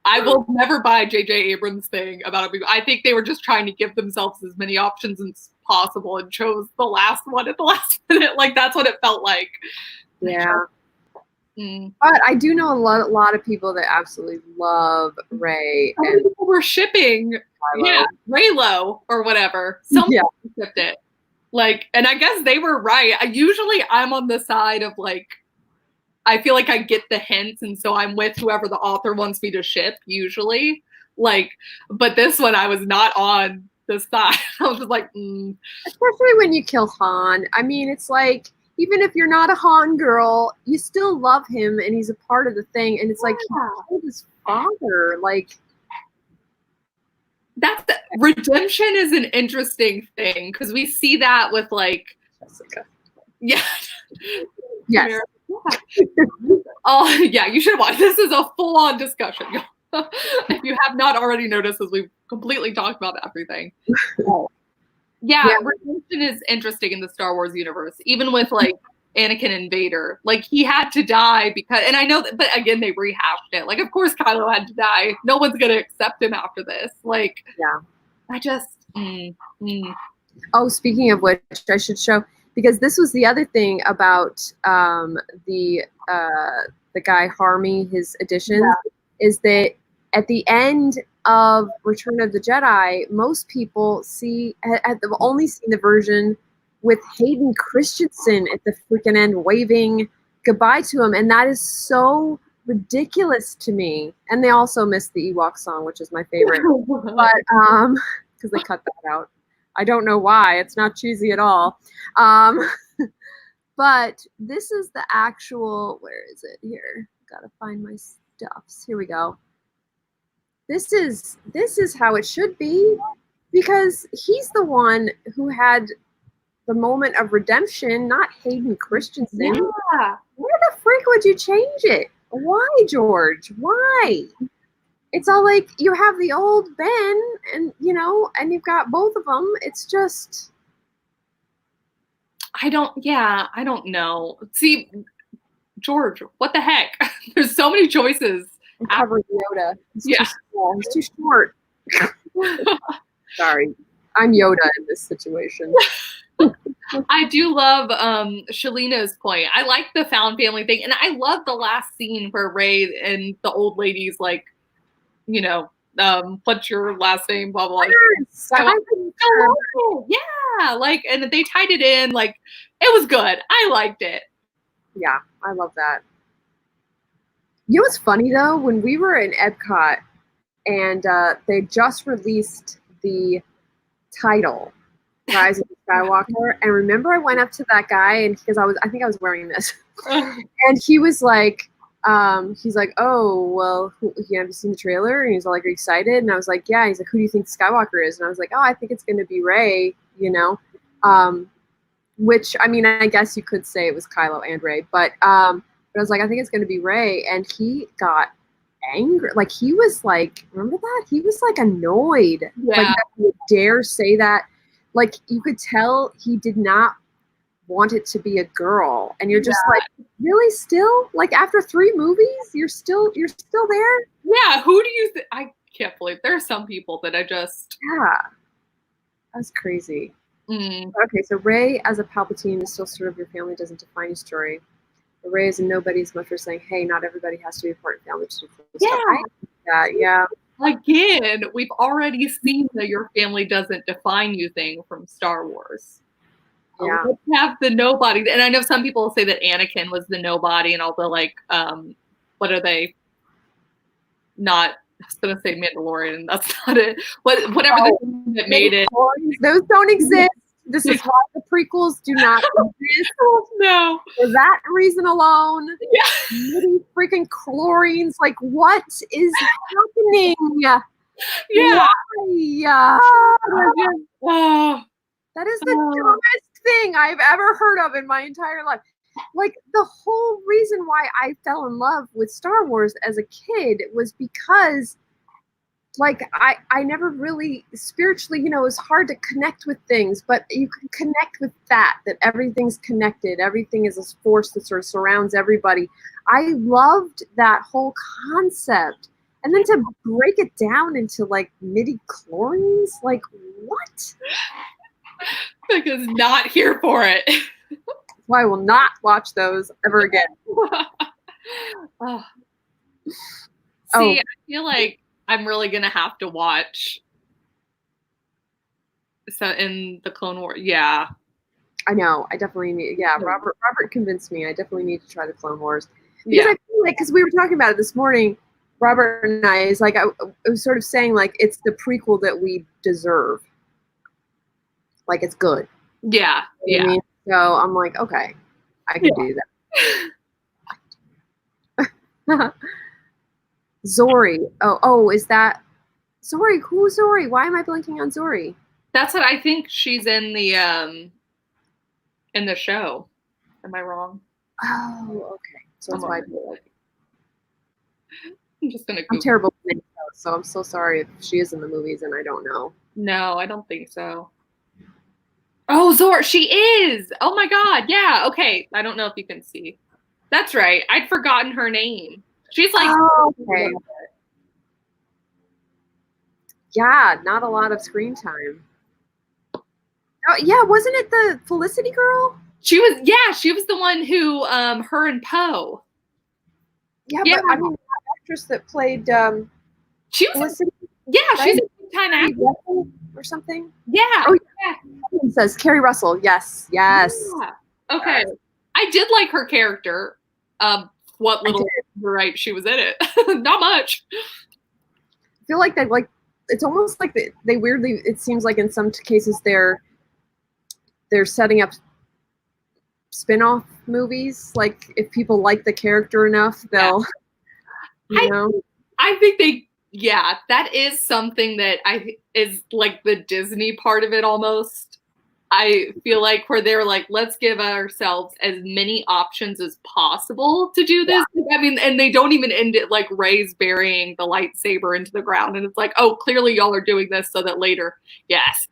I will never buy J.J. Abrams' thing about it. I think they were just trying to give themselves as many options as possible and chose the last one at the last minute. Like, that's what it felt like. Yeah. But I do know a lot of people that absolutely love Rey. And people were shipping Reylo or whatever. Someone shipped it. Like, and I guess they were right. Usually I'm on the side of like, I feel like I get the hints, and so I'm with whoever the author wants me to ship, usually. Like, but this one I was not on the side. I was just like, Especially when you kill Han. I mean, it's like, even if you're not a Han girl, you still love him, and he's a part of the thing. And it's like, he killed his father. Like, redemption is an interesting thing because we see that with like Jessica. Yeah. Yes. Oh yeah, you should watch. This is a full-on discussion. If you have not already noticed, as we've completely talked about everything. Yeah, redemption is interesting in the Star Wars universe, even with like Anakin and Vader. Like, he had to die because, and I know that, but again, they rehashed it. Like, of course Kylo had to die. No one's gonna accept him after this. Like, I just. Oh, speaking of which, I should show, because this was the other thing about the guy Harmy, his editions, is that at the end of Return of the Jedi, most people have only seen the version with Hayden Christensen at the freaking end waving goodbye to him, and that is so ridiculous to me. And they also missed the Ewok song, which is my favorite, but because they cut that out. I don't know why. It's not cheesy at all. But this is the actual, where is it here? Gotta find my stuffs. Here we go. This is how it should be, because he's the one who had the moment of redemption, not Hayden Christensen. Yeah. Where the freak would you change it? Why, George? Why? It's all like, you have the old Ben, and and you've got both of them. It's just, I don't know. See, George, what the heck? There's so many choices. I'm covering Yoda. He's too small. He's too short. Sorry. I'm Yoda in this situation. I do love Shalina's point. I like the found family thing, and I love the last scene where Rey and the old lady's like, what's your last name, blah blah. Yeah, like, and they tied it in, like, it was good. I liked it. Yeah, I love that. You know what's funny though? When we were in Epcot and they just released the title, Rise of the Skywalker, and remember I went up to that guy, and because I think I was wearing this, and he was like, he's like, oh, well, have you seen the trailer? And he's all like, are you excited? And I was like, yeah. He's like, who do you think Skywalker is? And I was like, oh, I think it's going to be Rey, which, I mean, I guess you could say it was Kylo and Rey, but I was like, I think it's going to be Rey. And he got angry. Like, he was like, remember that? He was like annoyed. Yeah. Like, that he would dare say that. Like, you could tell he did not want it to be a girl, and you're just like, really, still, like, after 3 movies, you're still there. Yeah, who do you think? I can't believe there are some people that I just that's crazy. Mm. Okay, so Rey as a Palpatine is still sort of your family doesn't define your story. But Rey is a nobody as much for saying, hey, not everybody has to be a part of family to do stuff. Again, we've already seen that your family doesn't define you thing from Star Wars. Yeah. Let's have the nobody. And I know some people say that Anakin was the nobody and all the, like, what are they? Not, I was going to say Mandalorian. That's not it. Whatever that made it. Those don't exist. This is why the prequels do not exist. No. For that reason alone. Yeah. Freaking chlorines. Like, what is happening? Yeah. Why? Oh. That is the dumbest thing I've ever heard of in my entire life. Like, the whole reason why I fell in love with Star Wars as a kid was because, like, I never really spiritually, you know, it was hard to connect with things, but you can connect with that everything's connected. Everything is a force that sort of surrounds everybody. I loved that whole concept. And then to break it down into, like, midi-chlorians, like, what? Because not here for it. Why I will not watch those ever again. Oh. See, I feel like I'm really gonna have to watch in the Clone Wars. Yeah, I know. I definitely need. Yeah, Robert convinced me. I definitely need to try the Clone Wars yeah, because I feel like, because we were talking about it this morning, Robert and I, is like I was sort of saying, like, it's the prequel that we deserve. Like, it's good. yeah, You know what I mean? So I'm like, okay, I can do that. Zori. Oh, is that Zori? Who's Zori? Why am I blinking on Zori? That's what I think. She's in the show. Am I wrong? Oh, okay. So that's why. I'm just gonna. I'm terrible with names, so I'm so sorry if she is in the movies and I don't know. No, I don't think so. Oh, Zora, she is. Oh my God, yeah. Okay, I don't know if you can see. That's right. I'd forgotten her name. She's like. Oh, okay. Yeah, not a lot of screen time. Oh, yeah, wasn't it the Felicity girl? She was the one who, her and Poe. Yeah, but I mean, that actress that played she was Felicity. She's a kind of actress or something. Yeah. Oh, yeah. It says Carrie Russell. Yes. Yeah. Okay. I did like her character. What little right she was in it. Not much. I feel like it's almost like they weirdly, it seems like in some cases they're setting up spin-off movies. Like, if people like the character enough, they'll I think that is something that is like the Disney part of it almost. I feel like where they're like, let's give ourselves as many options as possible to do this. Yeah. I mean, and they don't even end it like Rey's burying the lightsaber into the ground. And it's like, oh, clearly y'all are doing this so that later, yes,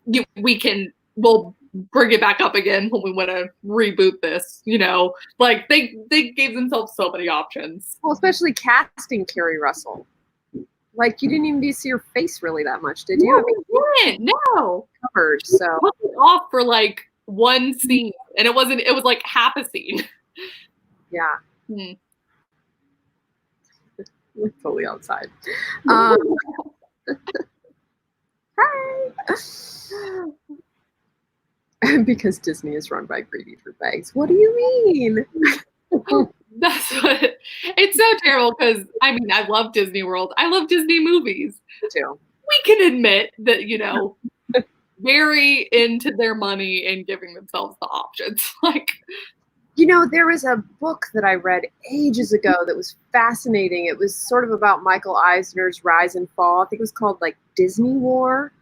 we'll bring it back up again when we want to reboot this, you know, like they gave themselves so many options. Well, especially casting Carrie Russell. Like, you didn't even see her face really that much, did you? No, I didn't. No. Covered, so. Put it off for like one scene, and it was like half a scene. Yeah. We're totally outside. Hi. Because Disney is run by greedy dirtbags. What do you mean? That's what it's so terrible, because I mean, I love Disney World. I love Disney movies. Me too. We can admit that, you know, very into their money and giving themselves the options. Like, you know, there was a book that I read ages ago that was fascinating. It was sort of about Michael Eisner's rise and fall. I think it was called like Disney War.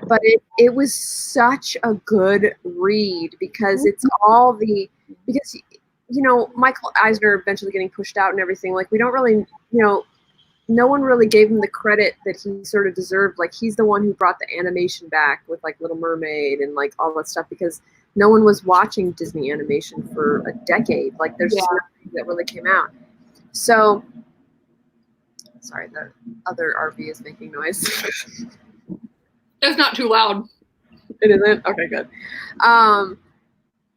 But it was such a good read because it's all because, you know, Michael Eisner eventually getting pushed out and everything. Like, we don't really, you know, no one really gave him the credit that he sort of deserved. Like, he's the one who brought the animation back with like Little Mermaid and like all that stuff, because no one was watching Disney animation for a decade. Like, there's nothing that really came out. So, sorry, the other RV is making noise. It's not too loud. It isn't? Okay, good.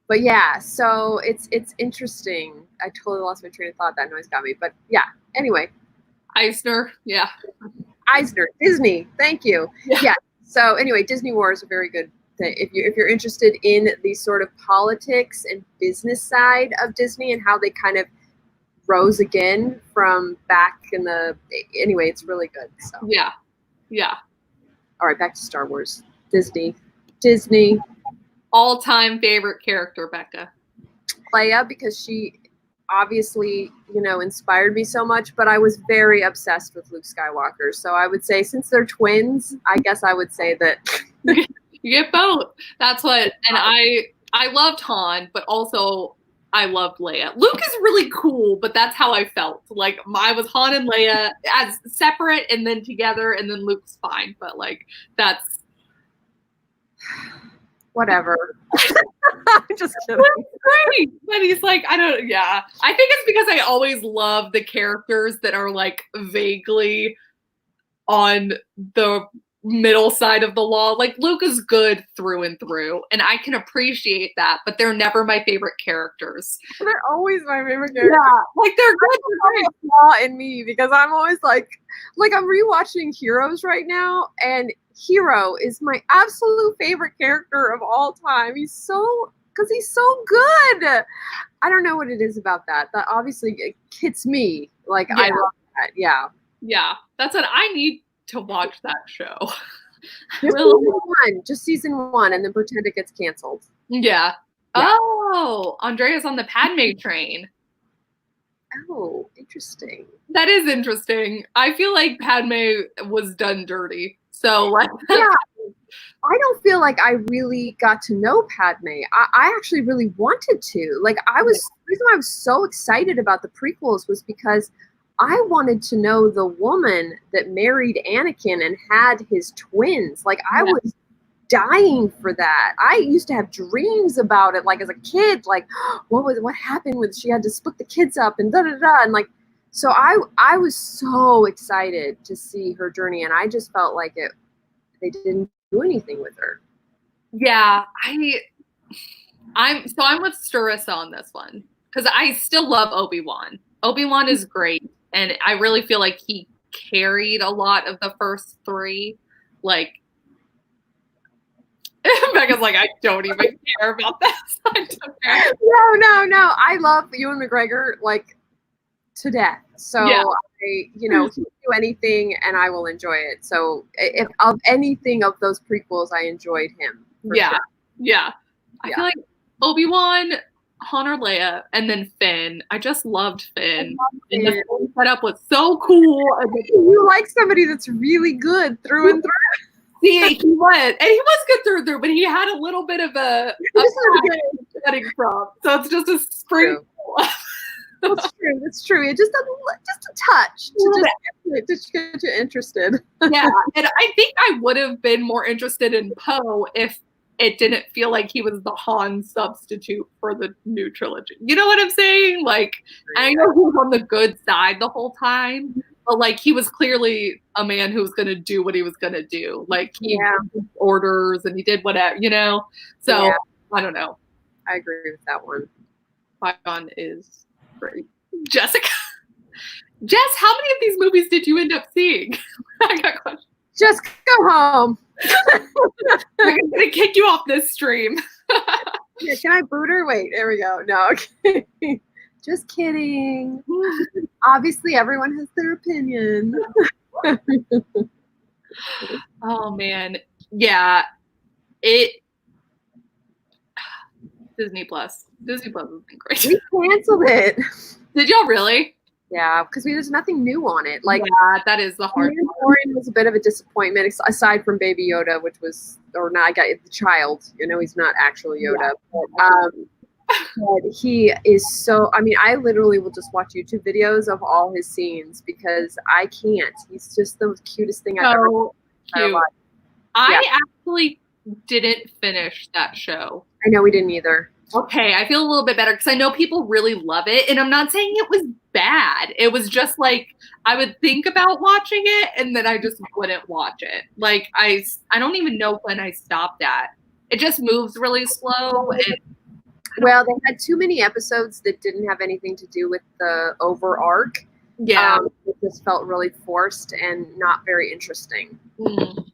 But yeah, so it's interesting. I totally lost my train of thought. That noise got me. But yeah, anyway. Eisner, yeah. Eisner, Disney, thank you. Yeah. So anyway, Disney War is a very good thing. If you're interested in the sort of politics and business side of Disney and how they kind of rose again from back in the, anyway, it's really good. So yeah. All right, back to Star Wars. Disney. Disney. All-time favorite character, Becca? Leia, because she obviously, inspired me so much, but I was very obsessed with Luke Skywalker. So I would say, since they're twins, I guess I would say that you get both. That's what, and I loved Han, but also I loved Leia. Luke is really cool, but that's how I felt. Like, I was Han and Leia as separate and then together, and then Luke's fine. But like, that's whatever. I'm just kidding. Great, but he's like, I think it's because I always love the characters that are like vaguely on the middle side of the law. Like, Luke is good through and through, and I can appreciate that, but they're never my favorite characters. They're always my favorite characters. Yeah, like they're good. There's a flaw in me because I'm always like I'm rewatching Heroes right now, and Hero is my absolute favorite character of all time. He's so good. I don't know what it is about that. That obviously it hits me. Like, I love that. Yeah. Yeah, that's what I need to watch that show. Just season one, and then pretend it gets canceled. Yeah. Oh, Andrea's on the Padme train. Oh, interesting. That is interesting. I feel like Padme was done dirty. So like, yeah, I don't feel like I really got to know Padme. I actually really wanted to. Like, the reason why I was so excited about the prequels was because I wanted to know the woman that married Anakin and had his twins. Like, I was dying for that. I used to have dreams about it, like, as a kid. Like, what happened when she had to split the kids up and da-da-da. And like, so I was so excited to see her journey, and I just felt like they didn't do anything with her. Yeah, I'm with Starissa on this one, because I still love Obi-Wan. Obi-Wan is great, and I really feel like he carried a lot of the first three. Like, Becca's like, I don't even care about this. I don't care. No. I love Ewan McGregor like to death. So he can do anything, and I will enjoy it. So if of anything of those prequels, I enjoyed him. Yeah. I feel like Obi-Wan, Han or Leia, and then Finn. I just loved Finn. And the whole setup was so cool. You like somebody that's really good through and through. See, he was good through and through, but he had a little bit of a getting from. So it's just a sprinkle. That's true. Just a touch to get you interested. Yeah, and I think I would have been more interested in Poe if it didn't feel like he was the Han substitute for the new trilogy. You know what I'm saying? Like, I know he was on the good side the whole time, but like, he was clearly a man who was going to do what he was going to do. Like, he did orders and he did whatever, So I don't know. I agree with that one. Qui-Gon is great. Jessica, Jess, how many of these movies did you end up seeing? I got questions. Just go home. I'm gonna kick you off this stream. Yeah, can I boot her? Wait, there we go. No, okay. Just kidding. Obviously, everyone has their opinion. Oh man, yeah. Disney Plus has been great. We canceled it. Did y'all really? Yeah, because there's nothing new on it. Like, that is the hard part. Was a bit of a disappointment, aside from Baby Yoda, which was, or not, I got the child. He's not actually Yoda. Yeah. But he is so. I mean, I literally will just watch YouTube videos of all his scenes because I can't. He's just the cutest thing I've ever seen. I actually didn't finish that show. I know we didn't either. Okay, I feel a little bit better because I know people really love it, and I'm not saying it was bad. It was just like, I would think about watching it, and then I just wouldn't watch it. Like, I don't even know when I stopped at. It just moves really slow. Well, they had too many episodes that didn't have anything to do with the over arc. Yeah. It just felt really forced and not very interesting. Mm.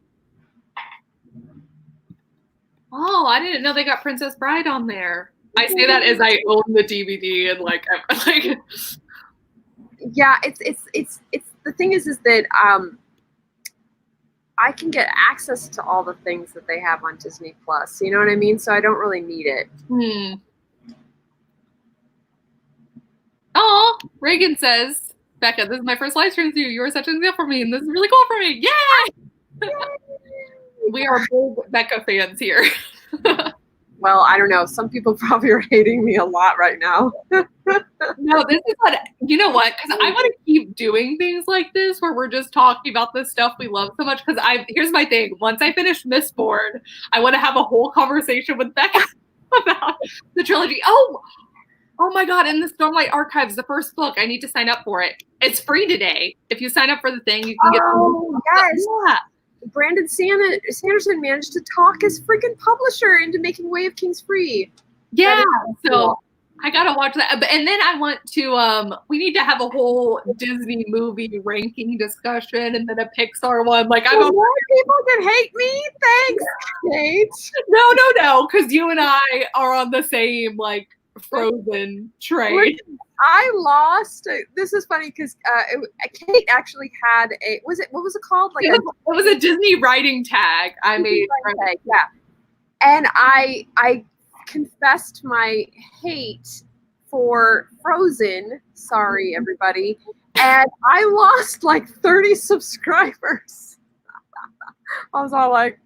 Oh, I didn't know they got Princess Bride on there. I say that as I own the DVD and like. Yeah, it's the thing is that I can get access to all the things that they have on Disney Plus. You know what I mean? So I don't really need it. Oh, Reagan says, Becca, this is my first live stream with you. You are such an example for me, and this is really cool for me. Yay! We are big Becca fans here. Well, I don't know. Some people probably are hating me a lot right now. No, this is what, you know what? Because I want to keep doing things like this where we're just talking about the stuff we love so much. Because here's my thing. Once I finish Miss Bourne, I want to have a whole conversation with Becca about the trilogy. Oh my God. In the Stormlight Archives, the first book, I need to sign up for it. It's free today. If you sign up for the thing, you can get yes. Yeah. Brandon Sanderson managed to talk his freaking publisher into making Way of Kings free. Yeah. So I gotta watch that. And then I want to we need to have a whole Disney movie ranking discussion and then a Pixar one. Like more people can hate me. Thanks, Kate. No, because you and I are on the same like Frozen train. I lost. This is funny because Kate actually had what was it called? Like it was a Disney writing tag I made. Yeah, and I confessed my hate for Frozen. Sorry, everybody. And I lost like 30 subscribers. I was all like,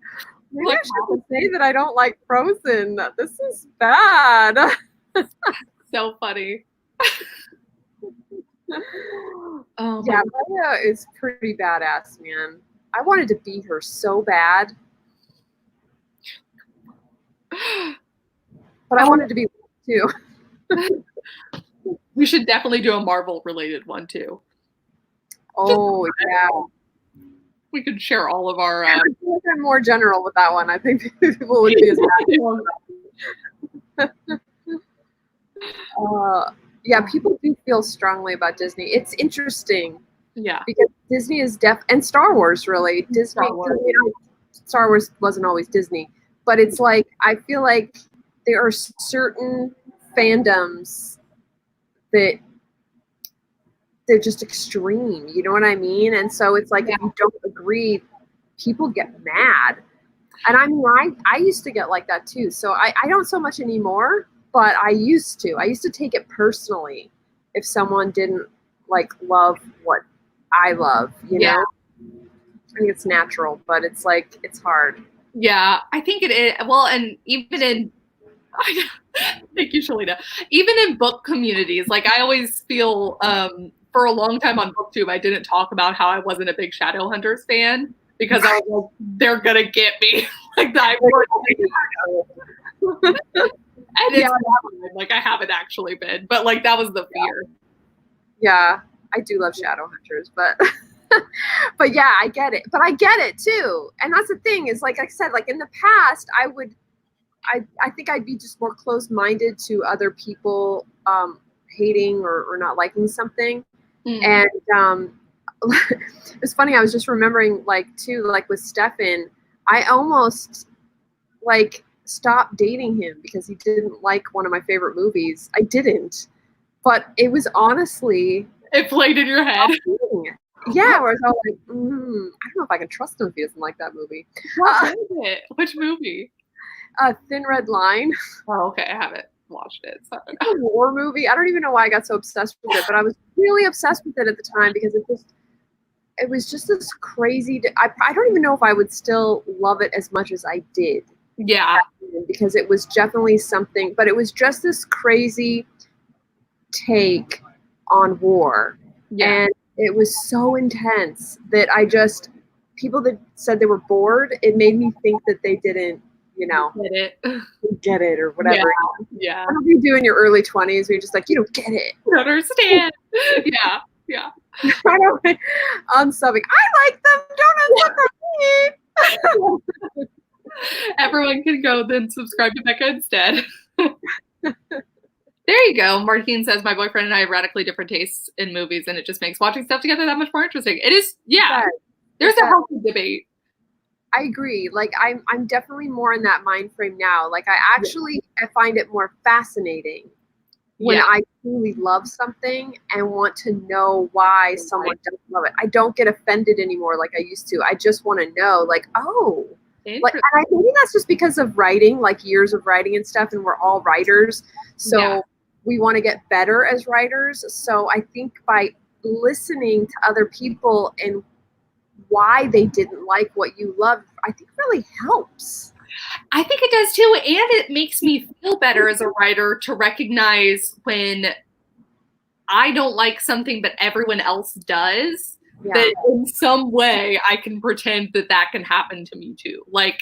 maybe I shouldn't say that I don't like Frozen. This is bad. So funny. Yeah, Maya is pretty badass, man. I wanted to be her so bad. But I wanted to be too. We should definitely do a Marvel related one too. Oh yeah. We could share all of our I feel like I'm more general with that one. I think people would be as mad. Yeah, people do feel strongly about Disney. It's interesting. Yeah. Because Disney is and Star Wars really. Star Wars wasn't always Disney. But it's like I feel like there are certain fandoms that they're just extreme, you know what I mean? And so it's like if you don't agree, people get mad. And I mean I used to get like that too. So I don't so much anymore, but I used to. I used to take it personally if someone didn't like love what I love, you know? I think it's natural, but it's like it's hard. Yeah, I think it is. Well, and even in thank you, Shalina. Even in book communities, like I always feel for a long time on BookTube, I didn't talk about how I wasn't a big Shadowhunters fan because I was like, they're gonna get me. Like that. And it's like I haven't actually been, but like that was the fear. Yeah, I do love Shadowhunters, but but yeah, I get it. But I get it too. And that's the thing is like I said, like in the past, I think I'd be just more closed-minded to other people hating or not liking something. And it's funny, I was just remembering like too, like with Stefan, I almost like stopped dating him because he didn't like one of my favorite movies. I didn't. But it was honestly it played in your head. Yeah, where I was all like, I don't know if I can trust him if he doesn't like that movie. What is it? Which movie? Thin Red Line. Oh, okay. I haven't watched it. So. It's a war movie. I don't even know why I got so obsessed with it, but I was really obsessed with it at the time because it was just this crazy. I don't even know if I would still love it as much as I did. Yeah. Because it was definitely something, but it was just this crazy take on war. Yeah. And it was so intense that people that said they were bored, it made me think that they didn't, get it or whatever. Yeah. What do you do in your early 20s where you're just like, you don't get it. You don't understand. Yeah. Unsubbing. I like them. Don't unsub for me. Everyone can go then subscribe to Becca instead. There you go. Martine says, my boyfriend and I have radically different tastes in movies, and it just makes watching stuff together that much more interesting. It is, there's a healthy debate. I agree. Like, I'm definitely more in that mind frame now. Like, I find it more fascinating when I truly love something and want to know why someone doesn't love it. I don't get offended anymore like I used to. I just want to know, like, oh, like, and I think that's just because of writing, like years of writing and stuff, and we're all writers. So we want to get better as writers. So I think by listening to other people and why they didn't like what you love, I think really helps. I think it does too, and it makes me feel better as a writer to recognize when I don't like something but everyone else does, that in some way I can pretend that that can happen to me too. Like,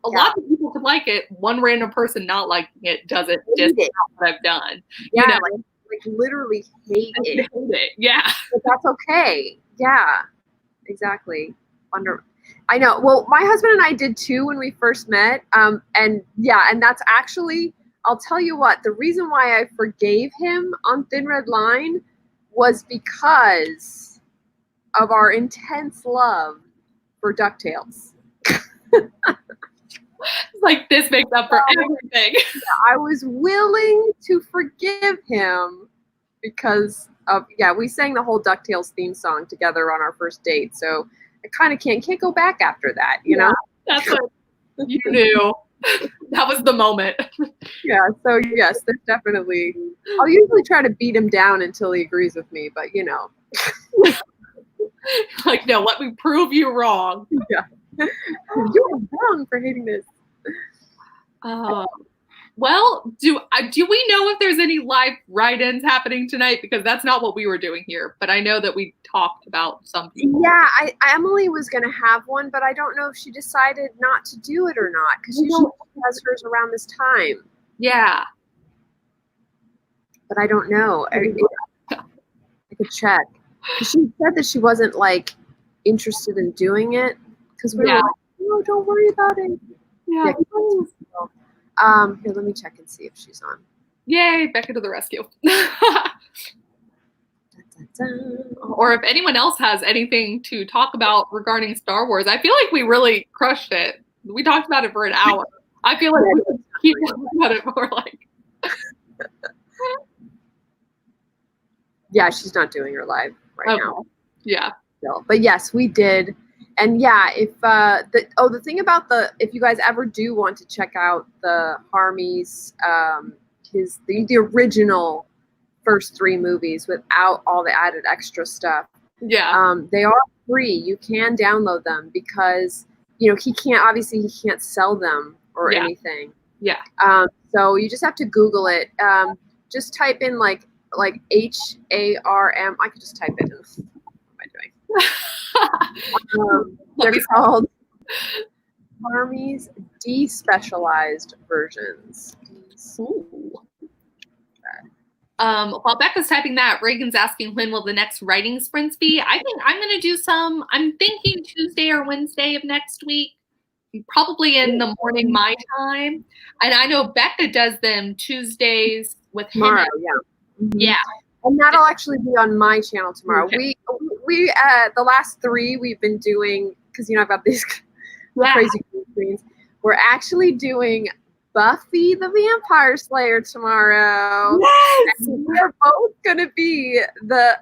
a lot of people could like it, one random person not liking it doesn't discount what I've done. Yeah, you know? like literally hate it. Yeah. But that's okay. Yeah, exactly. I know. Well, my husband and I did too when we first met. And that's actually, I'll tell you what, the reason why I forgave him on Thin Red Line was because of our intense love for DuckTales. Like, this makes up for everything. I was willing to forgive him because of, we sang the whole DuckTales theme song together on our first date. So I kind of can't go back after that, you know? That's what you knew. That was the moment. Yeah, so yes, there's definitely, I'll usually try to beat him down until he agrees with me, but you know. Like, no, let me prove you wrong. Yeah. You are wrong for hating this. Well, do we know if there's any live write-ins happening tonight? Because that's not what we were doing here. But I know that we talked about some people. Yeah, Emily was going to have one, but I don't know if she decided not to do it or not. Because she has hers around this time. Yeah. But I don't know. I could check. She said that she wasn't, like, interested in doing it. Because we were like, no, don't worry about it. Yeah. Here, let me check and see if she's on. Yay, Becca to the rescue. Or if anyone else has anything to talk about regarding Star Wars. I feel like we really crushed it. We talked about it for an hour. I feel like we could keep talking about it for like... Yeah, she's not doing her live right now. Yeah. So, but yes, we did. And yeah, if the thing about if you guys ever do want to check out the Harmy's the original first 3 movies without all the added extra stuff, they are free. You can download them because he can't sell them or anything. Yeah. So you just have to Google it. Just type in like HARM. I could just type it in. They're called Harmy's despecialized versions. Ooh. While Becca's typing that, Reagan's asking when will the next writing sprints be? I think I'm going to do some. I'm thinking Tuesday or Wednesday of next week, probably in the morning my time. And I know Becca does them Tuesdays with tomorrow. Yeah. And that'll actually be on my channel tomorrow. Okay. We the last 3 we've been doing, because I've got these crazy screens. We're actually doing Buffy the Vampire Slayer tomorrow. Yes! And we're both going to be the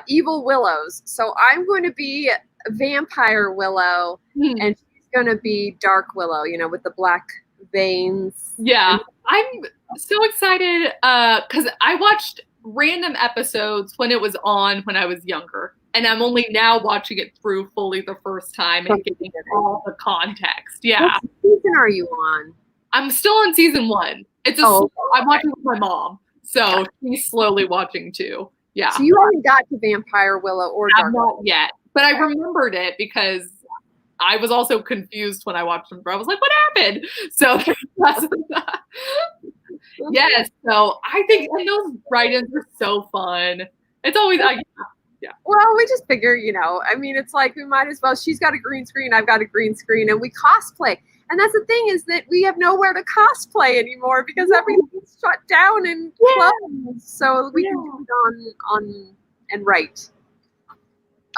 evil Willows. So I'm going to be Vampire Willow, and she's going to be Dark Willow, with the black veins. Yeah, I'm so excited because I watched random episodes when it was on when I was younger, and I'm only now watching it through fully the first time and getting all the context. Yeah. What season are you on? I'm still on season 1. I'm watching with my mom, so she's slowly watching too. Yeah. So you haven't got to Vampire Willow or Dark Willow? Not yet, but I remembered it because I was also confused when I watched them. I was like, what happened? So yes, so I think those write-ins are so fun. It's always Well, we just figure, it's like we might as well. She's got a green screen, I've got a green screen, and we cosplay. And that's the thing, is that we have nowhere to cosplay anymore because everything's shut down and closed. So we can do it on and write.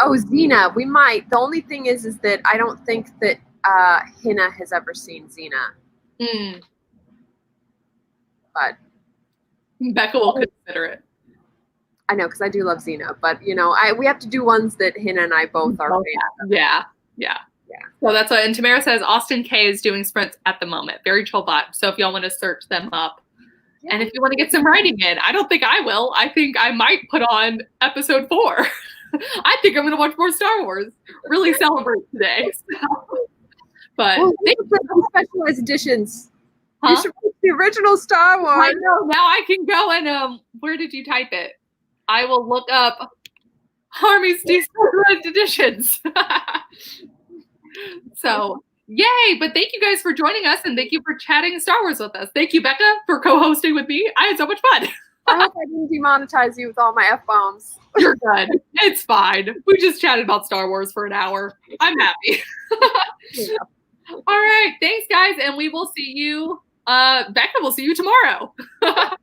Oh, Xena, we might. The only thing is that I don't think that Hina has ever seen Xena. But Becca will consider it. I know, because I do love Xena, but we have to do ones that Hannah and I both are fans of. Yeah. So that's what, and Tamara says Austin K is doing sprints at the moment. Very chill vibe. So if y'all want to search them up, and if you want to get some writing in, I don't think I will. I think I might put on episode 4. I think I'm going to watch more Star Wars. Really celebrate today. So. But specialized editions. You should read the original Star Wars. I know. Now I can go and where did you type it? I will look up Army's Specialized Editions. So, yay! But thank you guys for joining us, and thank you for chatting Star Wars with us. Thank you, Becca, for co-hosting with me. I had so much fun. I hope I didn't demonetize you with all my F-bombs. You're good. It's fine. We just chatted about Star Wars for an hour. I'm happy. Yeah. All right. Thanks, guys. And we will see you. Becca will see you tomorrow. Bye.